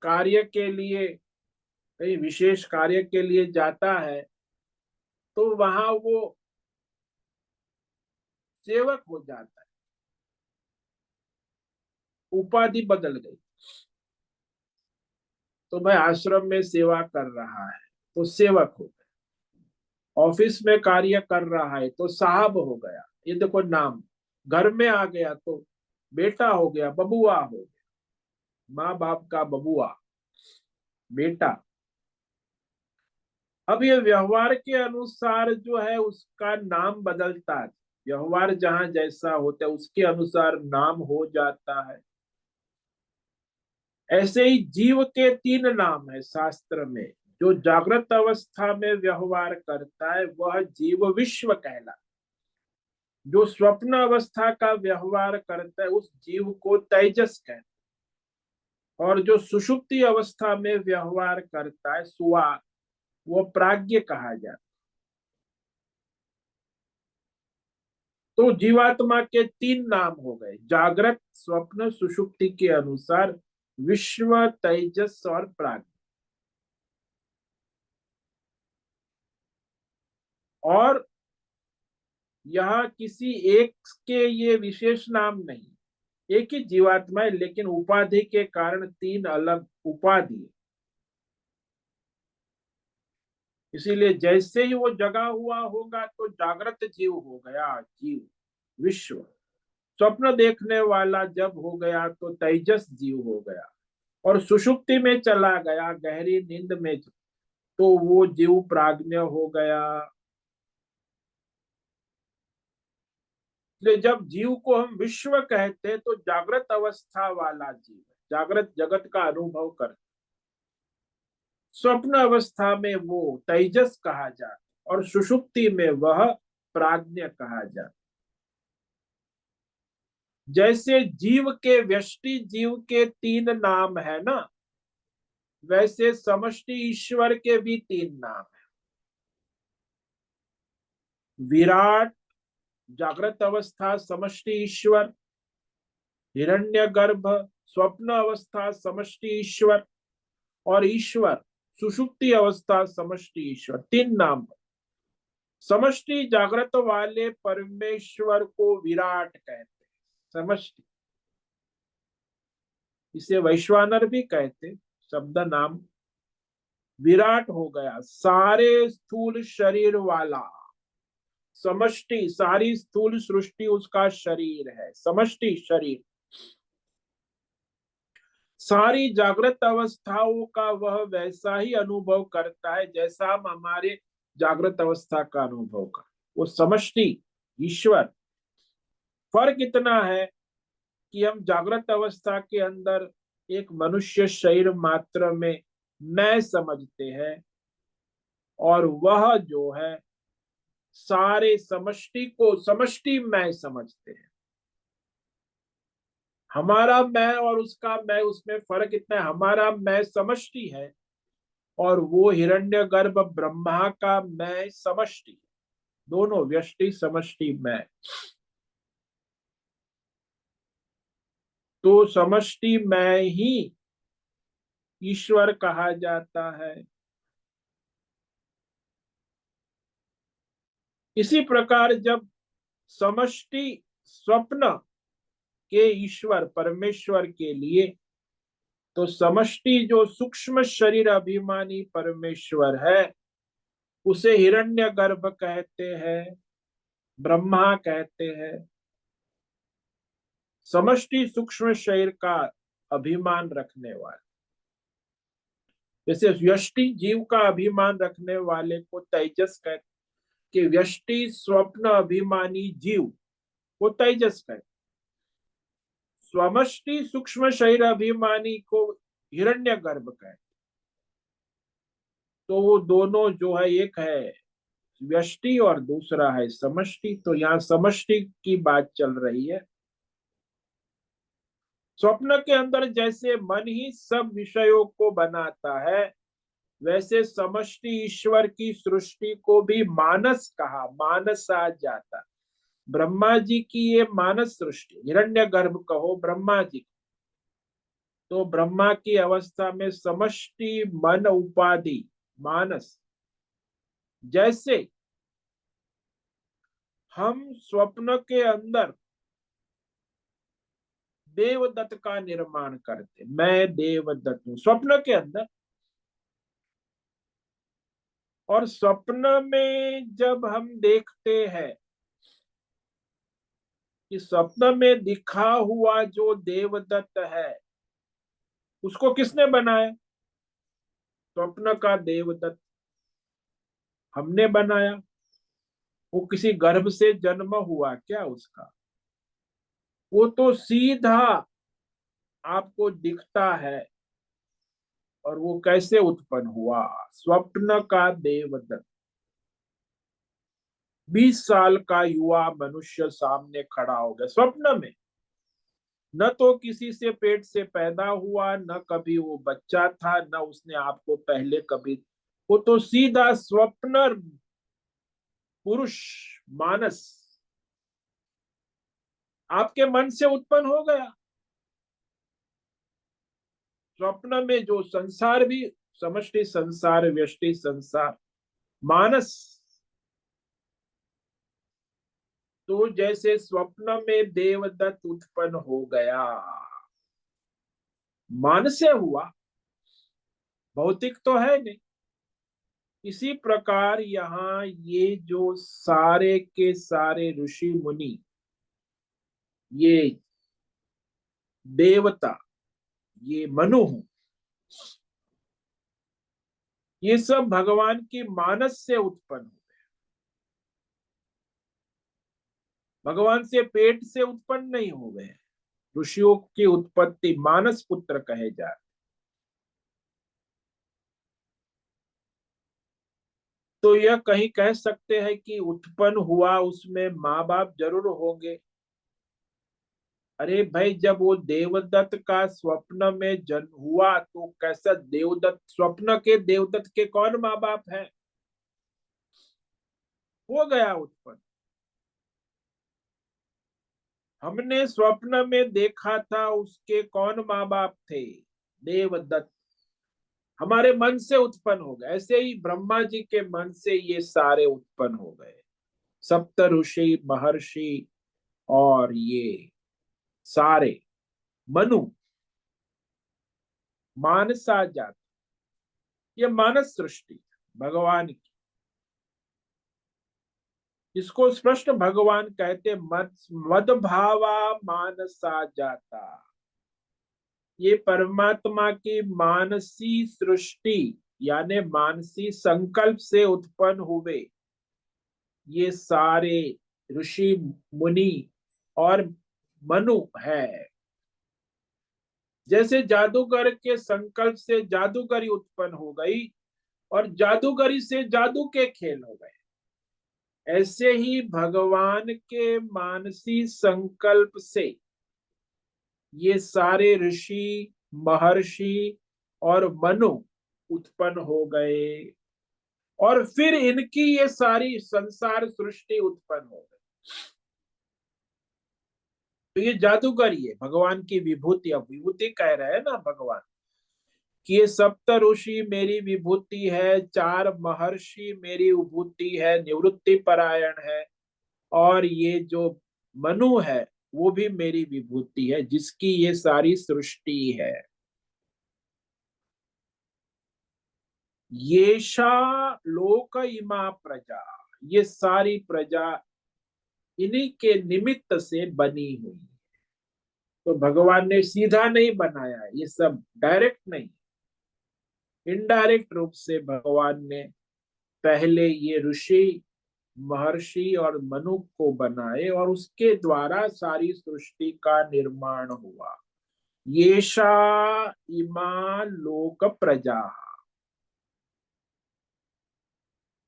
कार्य के लिए, कहीं विशेष कार्य के लिए जाता है तो वहां वो सेवक हो जाता है। उपाधि बदल गई। तो भाई आश्रम में सेवा कर रहा है तो सेवक हो गया, ऑफिस में कार्य कर रहा है तो साहब हो गया, ये देखो नाम। घर में आ गया तो बेटा हो गया, बबुआ हो गया, माँ बाप का बबुआ, बेटा। अब ये व्यवहार के अनुसार जो है उसका नाम बदलता है। व्यवहार जहां जैसा होता है उसके अनुसार नाम हो जाता है। ऐसे ही जीव के तीन नाम है शास्त्र में। जो जागृत अवस्था में व्यवहार करता है वह जीव विश्व कहलाता है। जो स्वप्न अवस्था का व्यवहार करता है उस जीव को तेजस कहते हैं। और जो सुषुप्ति अवस्था में व्यवहार करता है सुआ, वो प्राज्ञ कहा जाता है। तो जीवात्मा के तीन नाम हो गए, जागृत, स्वप्न, सुषुप्ति के अनुसार विश्व, तेजस और प्राज्ञ। और यहाँ किसी एक के ये विशेष नाम नहीं, एक ही जीवात्मा है लेकिन उपाधि के कारण तीन अलग उपाधि है। इसीलिए जैसे ही वो जगा हुआ होगा तो जागृत जीव हो गया, जीव विश्व। स्वप्न देखने वाला जब हो गया तो तेजस जीव हो गया। और सुषुप्ति में चला गया, गहरी नींद में, तो वो जीव प्राज्ञ हो गया। इसलिए जब जीव को हम विश्व कहते हैं तो जागृत अवस्था वाला जीव है, जागृत जगत का अनुभव कर। स्वप्न अवस्था में वो तेजस कहा जाता और सुषुप्ति में वह प्राज्ञ कहा जाता। जैसे जीव के, व्यष्टि जीव के तीन नाम है ना, वैसे समष्टि ईश्वर के भी तीन नाम है। विराट जागृत अवस्था समष्टि ईश्वर, हिरण्यगर्भ स्वप्न अवस्था समष्टि ईश्वर, और ईश्वर सुषुप्ति अवस्था समष्टि ईश्वर, तीन नाम। समष्टि जागृत वाले परमेश्वर को विराट कहते हैं, समष्टि। इसे वैश्वानर भी कहते, शब्द नाम विराट हो गया, सारे स्थूल शरीर वाला। समष्टि सारी स्थूल सृष्टि उसका शरीर है, समष्टि शरीर। सारी जागृत अवस्थाओं का वह वैसा ही अनुभव करता है जैसा हम हमारे जागृत अवस्था का अनुभव कर। वो समष्टि ईश्वर। फर्क इतना है कि हम जागृत अवस्था के अंदर एक मनुष्य शरीर मात्र में मैं समझते हैं, और वह जो है सारे समष्टि को समष्टि मैं समझते हैं। हमारा मैं और उसका मैं, उसमें फर्क इतना है, हमारा मैं समष्टि है और वो हिरण्यगर्भ ब्रह्मा का मैं समष्टि। दोनों व्यष्टि समष्टि मैं। तो समष्टि मैं ही ईश्वर कहा जाता है। इसी प्रकार जब समष्टि स्वप्न के ईश्वर परमेश्वर के लिए, तो समष्टि जो सूक्ष्म शरीर अभिमानी परमेश्वर है उसे हिरण्यगर्भ कहते हैं, ब्रह्मा कहते हैं। समष्टि सूक्ष्म शरीर का अभिमान रखने वाले, जैसे व्यष्टि जीव का अभिमान रखने वाले को तेजस कहते, कि व्यष्टि स्वप्न अभिमानी जीव को तेजस कहते, स्वमष्टि सूक्ष्म शरीर अभिमानी को हिरण्यगर्भ कहते। तो वो दोनों जो है, एक है व्यष्टि और दूसरा है समष्टि। तो यहाँ समष्टि की बात चल रही है। स्वप्न के अंदर जैसे मन ही सब विषयों को बनाता है, वैसे समष्टि ईश्वर की सृष्टि को भी मानस कहा, मानसा जाता। ब्रह्मा जी की ये मानस सृष्टि, हिरण्यगर्भ कहो ब्रह्मा जी। तो ब्रह्मा की अवस्था में समष्टि मन उपाधि मानस, जैसे हम स्वप्न के अंदर देवदत्त का निर्माण करते, मैं देवदत्त हूं स्वप्न के अंदर। और स्वप्न में जब हम देखते हैं कि स्वप्न में दिखा हुआ जो देवदत्त है उसको किसने बनाया? स्वप्न का देवदत्त हमने बनाया। वो किसी गर्भ से जन्म हुआ क्या उसका? वो तो सीधा आपको दिखता है। और वो कैसे उत्पन्न हुआ? स्वप्न का देवदत्त। 20 साल का युवा मनुष्य सामने खड़ा हो गया स्वप्न में। न तो किसी से पेट से पैदा हुआ, न कभी वो बच्चा था, न उसने आपको पहले कभी। वो तो सीधा स्वप्न पुरुष मानस आपके मन से उत्पन्न हो गया। स्वप्न में जो संसार भी, समष्टि संसार व्यष्टि संसार मानस, तो जैसे स्वप्न में देवदत्त उत्पन्न हो गया, मन से हुआ, भौतिक तो है नहीं। इसी प्रकार यहाँ ये जो सारे के सारे ऋषि मुनि, ये देवता, ये मनु, ये सब भगवान की मानस से उत्पन्न हुए। भगवान से पेट से उत्पन्न नहीं हो गए। ऋषियों की उत्पत्ति मानस पुत्र कहे जाते। तो यह कहीं कह सकते हैं कि उत्पन्न हुआ उसमें माँ बाप जरूर होंगे। अरे भाई, जब वो देवदत्त का स्वप्न में जन्म हुआ तो कैसा देवदत्त, स्वप्न के देवदत्त के कौन माँ बाप है? हो गया उत्पन्न। हमने स्वप्न में देखा था उसके कौन माँ बाप थे? देवदत्त। हमारे मन से उत्पन्न हो गए। ऐसे ही ब्रह्मा जी के मन से ये सारे उत्पन्न हो गए, सप्त ऋषि महर्षि और ये सारे मनु, मानसा जात। ये मानस सृष्टि भगवान की, इसको स्पष्ट भगवान कहते मद भावा मानसा जाता। ये परमात्मा की मानसी सृष्टि, यानी मानसी संकल्प से उत्पन्न हुए ये सारे ऋषि मुनि और मनु है। जैसे जादूगर के संकल्प से जादूगरी उत्पन्न हो गई और जादूगरी से जादू के खेल हो गए। ऐसे ही भगवान के मानसी संकल्प से ये सारे ऋषि, महर्षि और मनु उत्पन्न हो गए, और फिर इनकी ये सारी संसार सृष्टि उत्पन्न हो गई। तो ये जादूगरी है, भगवान की विभूति। अब विभूति कह रहे हैं ना भगवान कि ये सप्त ऋषि मेरी विभूति है, चार महर्षि मेरी विभूति है, निवृत्ति परायण है, और ये जो मनु है वो भी मेरी विभूति है, जिसकी ये सारी सृष्टि है। येषा लोक इमा प्रजा, ये सारी प्रजा इन्हीं के निमित्त से बनी हुई। तो भगवान ने सीधा नहीं बनाया, ये सब डायरेक्ट नहीं, इनडायरेक्ट रूप से भगवान ने पहले ये ऋषि, महर्षि और मनु को बनाए, और उसके द्वारा सारी सृष्टि का निर्माण हुआ। येषा इमा लोक प्रजा।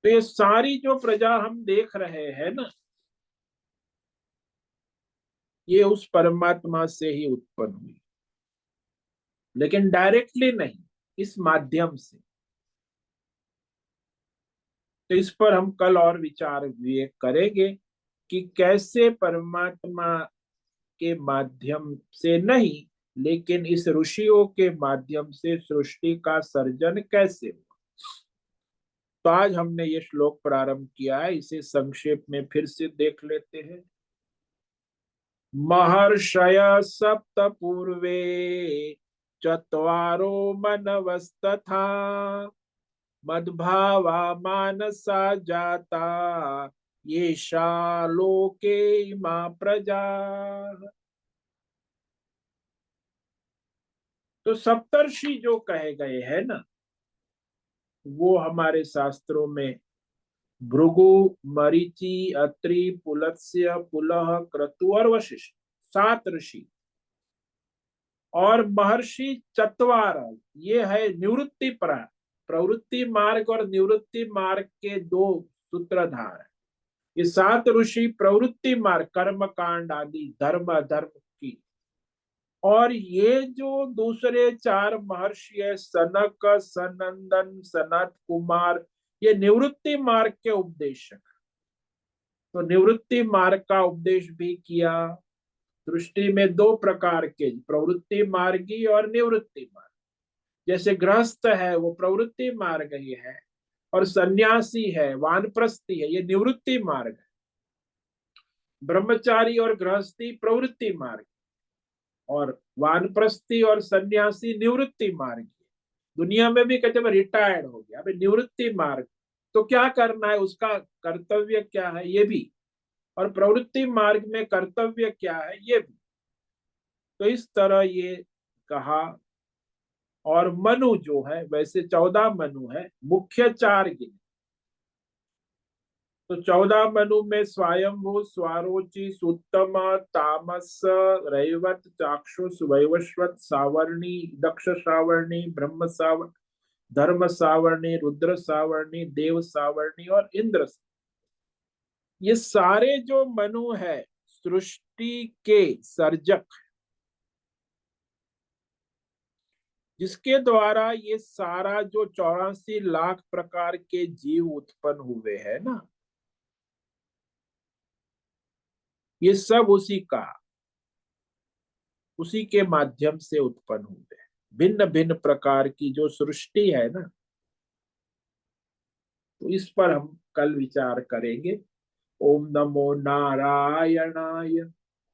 तो ये सारी जो प्रजा हम देख रहे हैं ना, ये उस परमात्मा से ही उत्पन्न हुई, लेकिन डायरेक्टली नहीं, इस माध्यम से। तो इस पर हम कल और विचार विवेक करेंगे कि कैसे परमात्मा के माध्यम से नहीं, लेकिन इस ऋषियों के माध्यम से सृष्टि का सर्जन कैसे हुआ। तो आज हमने ये श्लोक प्रारंभ किया है, इसे संक्षेप में फिर से देख लेते हैं। महर्षय सप्त पूर्वे चत्वारो मनवस्तथा मद्भावा मानसा जाता येषा लोके इमा प्रजा। तो सप्तर्षि जो कहे गए हैं ना, वो हमारे शास्त्रों में भृगु, मरीचि, अत्रि, पुलत्स्य, पुलह, क्रतु और वशिष्ठ, सात ऋषि। और महर्षि चत्वार, ये है निवृत्ति प्रवृत्ति मार्ग और निवृत्ति मार्ग के दो सूत्रधार है। ये सात ऋषि प्रवृत्ति मार्ग, कर्म कांड आदि, धर्म अधर्म की। और ये जो दूसरे चार महर्षि है, सनक, सनंदन, सनत कुमार, ये निवृत्ति मार्ग के उपदेशक। तो निवृत्ति मार्ग का उपदेश भी किया। सृष्टि में दो प्रकार के, प्रवृत्ति मार्गी और निवृत्ति मार्ग। जैसे गृहस्थ है वो प्रवृत्ति मार्ग ही है, और सन्यासी है, वानप्रस्थी है, ये निवृत्ति मार्ग है। ब्रह्मचारी और गृहस्थी प्रवृत्ति मार्ग, और वानप्रस्थी और सन्यासी निवृत्ति मार्ग। दुनिया में भी कहते हैं रिटायर्ड हो गया, अभी निवृत्ति मार्ग। तो क्या करना है, उसका कर्तव्य क्या है ये भी, और प्रवृत्ति मार्ग में कर्तव्य क्या है ये भी। तो इस तरह ये कहा। और मनु जो है, वैसे 14 मनु है, मुख्य चार गिने। तो 14 मनु में स्वयंभू, स्वारोचि, सुत्तम, तामस, रैवत, चाक्षुष, वैवस्वत, सावर्णी, दक्ष सावर्णी, ब्रह्म सावर्णी, धर्म सावर्णी, रुद्र सावर्णी, देव सावर्णी और इंद्र। ये सारे जो मनु है सृष्टि के सर्जक, जिसके द्वारा ये सारा जो 84 लाख प्रकार के जीव उत्पन्न हुए हैं ना, ये सब उसी के माध्यम से उत्पन्न हुए हैं। भिन्न भिन्न प्रकार की जो सृष्टि है ना, तो इस पर हम कल विचार करेंगे। ओम नमो नारायणाय,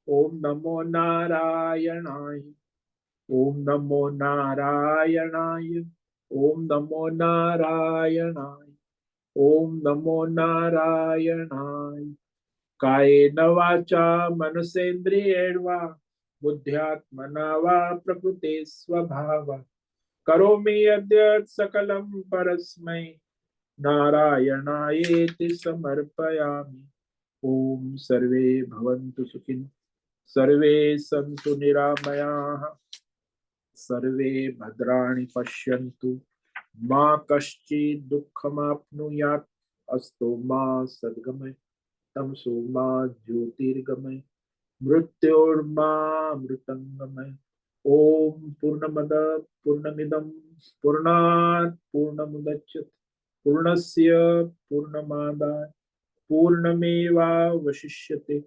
ओम नमो नारायणाय, ओम नमो नारायणाय, ओम नमो नारायणाय, ओम नमो नारायणाय। कायेन वाचा मनसेन्द्रियेण बुद्ध्यात्मना वा प्रकृते स्वभाव करोमि यद्यत् सकलं परस्मै नारायणायेति समर्पयामि। ओम सर्वे भवन्तु सुखिनः, सर्वे सन्तु निरामयाः, सर्वे भद्राणि पश्यन्तु, मा कश्चित् दुःखमाप्नुयात्, अस्तु मा सद्गमय। तमसो मा ज्योतिर्गमय मृत्योर्मामृतंगमय। ओम पूर्णमद पूर्णमिदं पूर्णात् पूर्णमुदच्यते पूर्णस्य पूर्णमादाय पूर्णमेवावशिष्यते।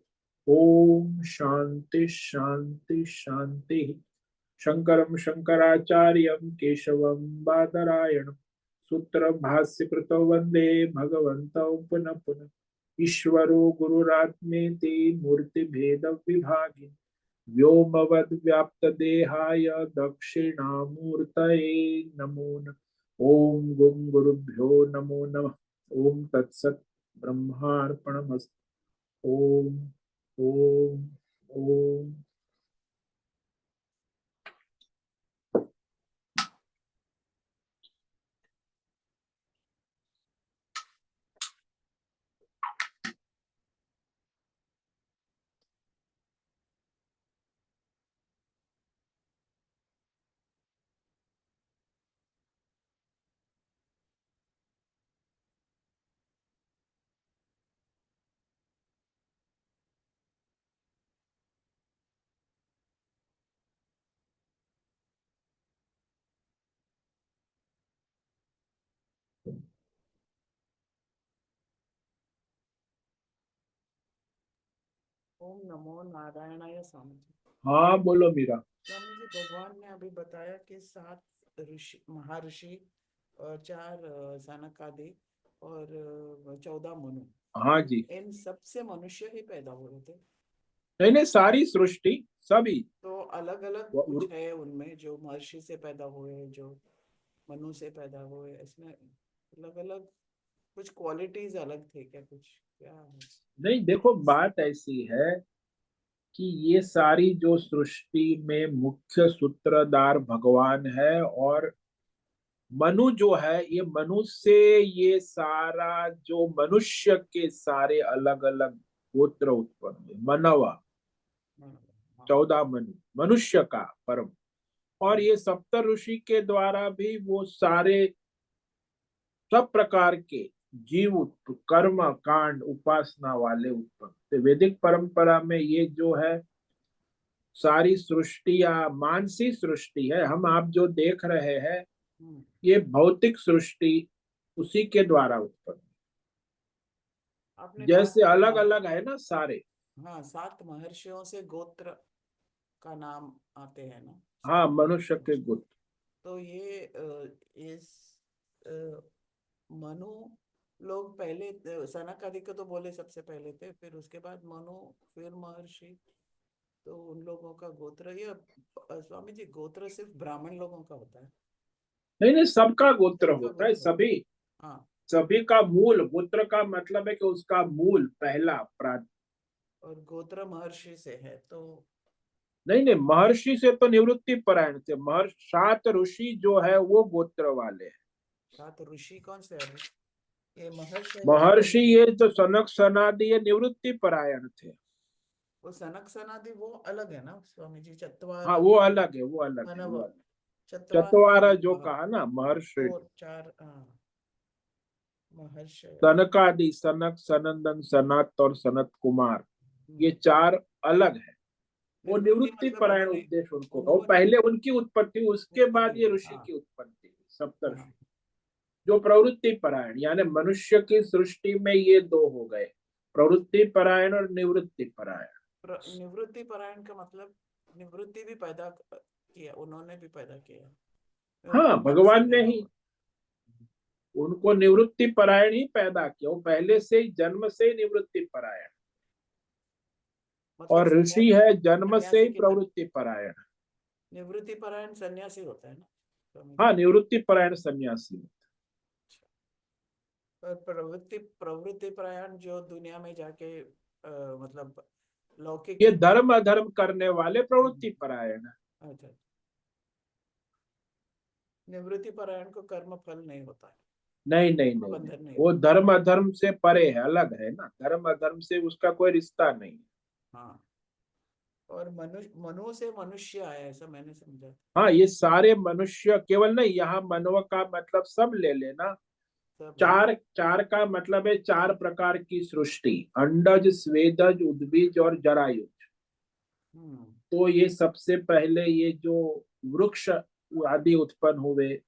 ओम शांति शांति शांति। शंकरं शंकराचार्यं केशवं बादरायणं सूत्र भाष्य कृतौ वंदे भगवन्तौ पुनः पुनः। ईश्वरो गुरुरात्मेति मूर्तिभेद विभागिने व्योमवद्व्याप्तदेहाय दक्षिणामूर्तये नमो नमः। ओम गुं गुरुभ्यो नमो नमः। ओम तत्सत् ब्रह्मार्पणमस्तु। ओम ओम ओम। ओम नमो नारायणाय स्वामी जी। हाँ बोलो मीरा। स्वामी जी, भगवान ने अभी बताया कि 7 ऋषि महर्षि और 4 सनक आदि और 14 मनु, हाँ जी। इन सबसे मनुष्य ही पैदा हुए थे। नहीं नहीं, सारी सृष्टि सभी। तो अलग अलग कुछ है उनमें, जो महर्षि से पैदा हुए, जो मनु से पैदा हुए, इसमें अलग अलग कुछ क्वालिटीज अलग थे क्या? कुछ क्या है? नहीं देखो, बात ऐसी है कि ये सारी जो सृष्टि में मुख्य सूत्रधार भगवान है, और मनु जो है ये मनु से ये सारा जो मनुष्य के सारे अलग अलग गोत्र उत्पन्न हुए, मनवा। हाँ। 14 मनु मनुष्य का परम। और हम्म, ये सप्त ऋषि के द्वारा भी वो सारे सब प्रकार के जीव कर्म कांड उपासना वाले उत्पन्न। तो वैदिक परंपरा में ये जो है सारी सृष्टि या मानसी सृष्टि है, हम आप जो देख रहे हैं हम्म। ये भौतिक सृष्टि उसी के द्वारा उत्पन्न। आपने कहा जैसे कि अलग अलग है ना सारे। हाँ, 7 महर्षियों से गोत्र का नाम आते हैं ना, हाँ, 7 मनुष्य के महर्षि। गुण। तो ये इस अ, मनु लोग पहले, सनक आदि को तो बोले सबसे पहले थे, फिर उसके बाद मनु, फिर महर्षि। तो उन लोगों का गोत्र, ये स्वामी जी, गोत्र सिर्फ ब्राह्मण लोगों का होता है? नहीं नहीं, सबका गोत्र सबका होता है, गोत्र होता सभी। है। हाँ। सभी का मूल, गोत्र का मतलब है कि उसका मूल पहला प्राण। और गोत्र महर्षि से है तो? नहीं नहीं, महर्षि से तो निवृत्ति परायण थे। महर्षि 7 ऋषि जो है वो गोत्र वाले हैं। 7 ऋषि कौन से है? ये महर्षि है ये महर्षि मनु। ये जो सनक सनादि ये निवृत्ति परायण थे। वो सनक सनादि वो अलग है ना स्वामी जी? हाँ, चतवार वो अलग है, वो अलग है, मनव, वो अलग। चतवार चतवारा मनव, जो हाँ। कहा ना महर्षि। वो 4, हाँ, महर्षि। सनकादि, सनक सनंदन सनत और सनत कुमार, ये हम्म। 4 अलग है। वो निवृत्ति निवृत्ति मतलब परायण उन्होंने उपदेश उनको कहो, उन्होंने पहले उनकी उत्पत्ति, उसके बाद उत्पत्ति ये की, ऋषि हाँ। की उत्पत्ति हुई, सप्तर्षि। हाँ। जो प्रवृत्ति परायण, यानी मनुष्य की सृष्टि में ये दो हो गए, प्रवृत्ति परायण और निवृत्ति परायण। निवृत्ति परायण का मतलब, निवृत्ति भी पैदा किया, उन्होंने भी पैदा किया? हाँ, उनका मन से भगवान ने पैदा ही हुआ? उनको निवृत्ति परायण ही पैदा किया। वो पहले से ही जन्म से ही निवृत्ति परायण, मतलब और ऋषि है जन्म से सन्यासी ही की तरह? प्रवृत्ति परायण। निवृत्ति परायण सन्यासी होता है ना स्वामी जी? हाँ, निवृत्ति परायण सन्यासी। और प्रवृत्ति प्रवृत्ति परायण जो दुनिया में जाके मतलब लौकिक ये ही। धर्म अधर्म करने वाले प्रवृत्ति परायण है। अच्छा। निवृत्ति परायण को कर्म फल नहीं होता है, नहीं नहीं कर्म नहीं नहीं, बंधन नहीं वो होता। धर्म अधर्म से परे है, अलग है ना। धर्म अधर्म से उसका कोई रिश्ता नहीं है। हाँ। और मनु से मनुष्य आया, ऐसा मैंने समझा। हाँ, ये सारे मनुष्य केवल नहीं, यहाँ मनव का मतलब सब ले लेना। सब चार चार का मतलब है 4 प्रकार की सृष्टि, अंडज, स्वेदज, उद्बीज और जरायुज। हम्म तो ये सबसे पहले ये जो वृक्ष आदि उत्पन्न हुए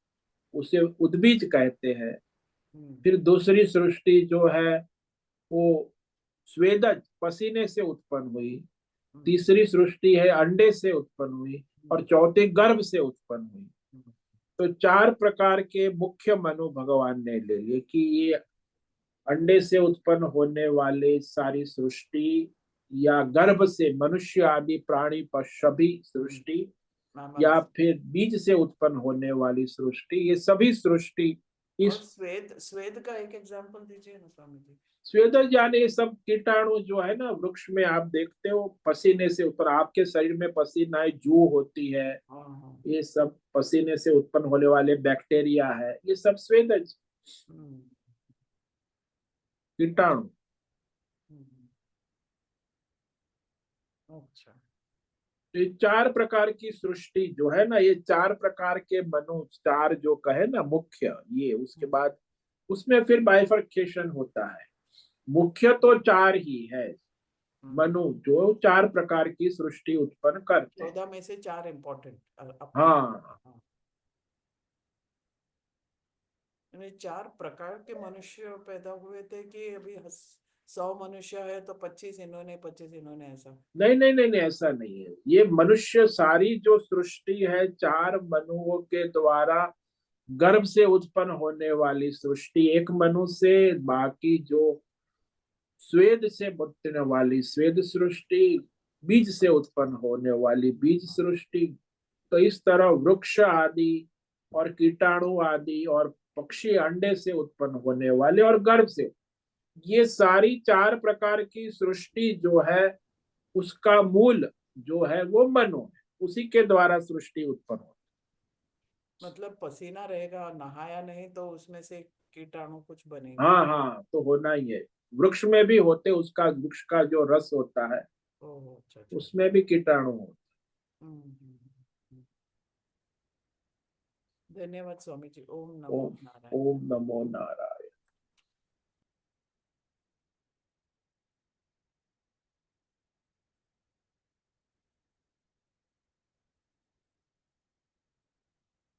उसे उद्बीज कहते हैं। हम्म फिर दूसरी सृष्टि जो है वो स्वेदज, पसीने से उत्पन्न हुई। हम्म तीसरी सृष्टि है अंडे से उत्पन्न हुई। और चौथी गर्भ से उत्पन्न हुई। हम्म, तो 4 प्रकार के मुख्य मनु भगवान ने ले लिए कि ये अंडे से उत्पन्न होने वाले सारी सृष्टि, या गर्भ से मनुष्य आदि प्राणी सभी सृष्टि, या mammals। फिर बीज से उत्पन्न होने वाली सृष्टि, ये सभी सृष्टि और इस स्वेद स्वेद का एक एग्जांपल दीजिए ना स्वामी जी। स्वेदज यानी ये सब कीटाणु जो है ना वृक्ष में, आप देखते हो पसीने से उत्पन्न, आपके शरीर में पसीना है, जू होती है, हाँ हाँ। ये सब पसीने से उत्पन्न होने वाले बैक्टीरिया है, ये सब स्वेदज हम्म कीटाणु। हम्म, अच्छा। तो ये 4 प्रकार की सृष्टि जो है ना, ये 4 प्रकार के मनु, 4 जो कहे ना मुख्य, ये उसके हम्म बाद उसमें फिर बाइफर्केशन होता है। मुख्य तो 4 ही है हम्म। मनु, जो 4 प्रकार की सृष्टि उत्पन्न करते हैं। 14 में से 4 इम्पोर्टेंट अपने। हाँ हाँ, यानी 4 प्रकार के मनुष्य पैदा हुए थे कि अभी 100 मनुष्य है तो 25 इन्होंने 25 इन्होंने, ऐसा? नहीं नहीं नहीं नहीं, ऐसा नहीं है। ये मनुष्य सारी जो सृष्टि है 4 मनुओं के द्वारा गर्भ से उत्पन्न होने वाली सृष्टि, एक मनु से, बाकी जो स्वेद से बनने वाली स्वेद सृष्टि, बीज से उत्पन्न होने वाली बीज सृष्टि। तो इस तरह वृक्ष आदि और कीटाणु आदि और पक्षी अंडे से उत्पन्न होने वाले और गर्भ से, ये सारी 4 प्रकार की सृष्टि जो है उसका मूल जो है वो मनु है, उसी के द्वारा सृष्टि उत्पन्न होती मतलब पसीना रहेगा, नहाया नहीं तो उसमें से कीटाणु कुछ है। बनेंगे। हाँ हाँ, तो होना ही है। वृक्ष में भी होते, उसका वृक्ष का जो रस होता है ओह अच्छा अच्छा। उसमें भी कीटाणु होते। हम्म हम्म, हम्म। धन्यवाद स्वामी जी। ओम नमो ओम नारायण। ओम नमो नारायण।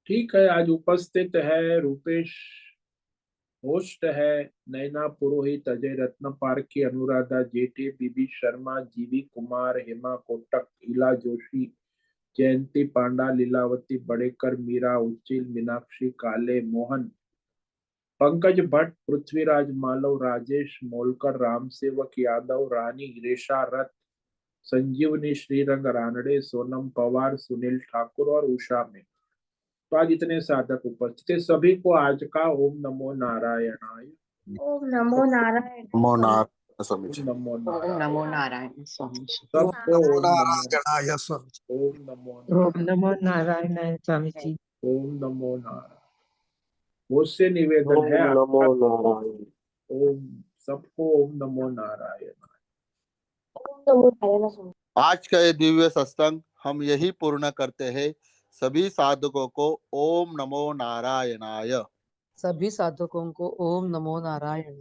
ठीक है, आज उपस्थित है रूपेश, होस्ट है नैना पुरोहित, अजय रत्न पारखी, अनुराधा जेठे, बीबी शर्मा, जीवी कुमार, हेमा कोटक, इला जोशी, जयंती पांडा, लीलावती बड़ेकर, मीरा उच्चिल, मीनाक्षी काले, मोहन, पंकज भट्ट, पृथ्वीराज मालव, राजेश मोलकर, राम सेवक यादव, रानी रेशा रथ, संजीवनी, श्रीरंग रानड़े, सोनम पवार, सुनील ठाकुर और उषा में। तो आज इतने साधक उपस्थित थे, सभी को आज का ओम नमो नारायणाय। ओम नमो नारायण नमो स्वामी। नारायण स्वामी ओम जी। नमो ओम नारायण। नमो नारायण स्वामी जी। सबको नमो ओम नमो, नारायणाय स्वामी जी। ओम नमो ओम नारायण, नमो नारायण स्वामी जी। ओम नमो नारायण। मुझसे निवेदन ओम है नमो आपका, नारायण। ओम, सबको ओम नमो नारायण। ओम नमो नारायण स्वामी। आज का ये दिव्य सत्संग हम यही पूर्ण करते हैं। सभी साधकों को ओम नमो नारायणाय। सभी साधकों को ओम नमो नारायण।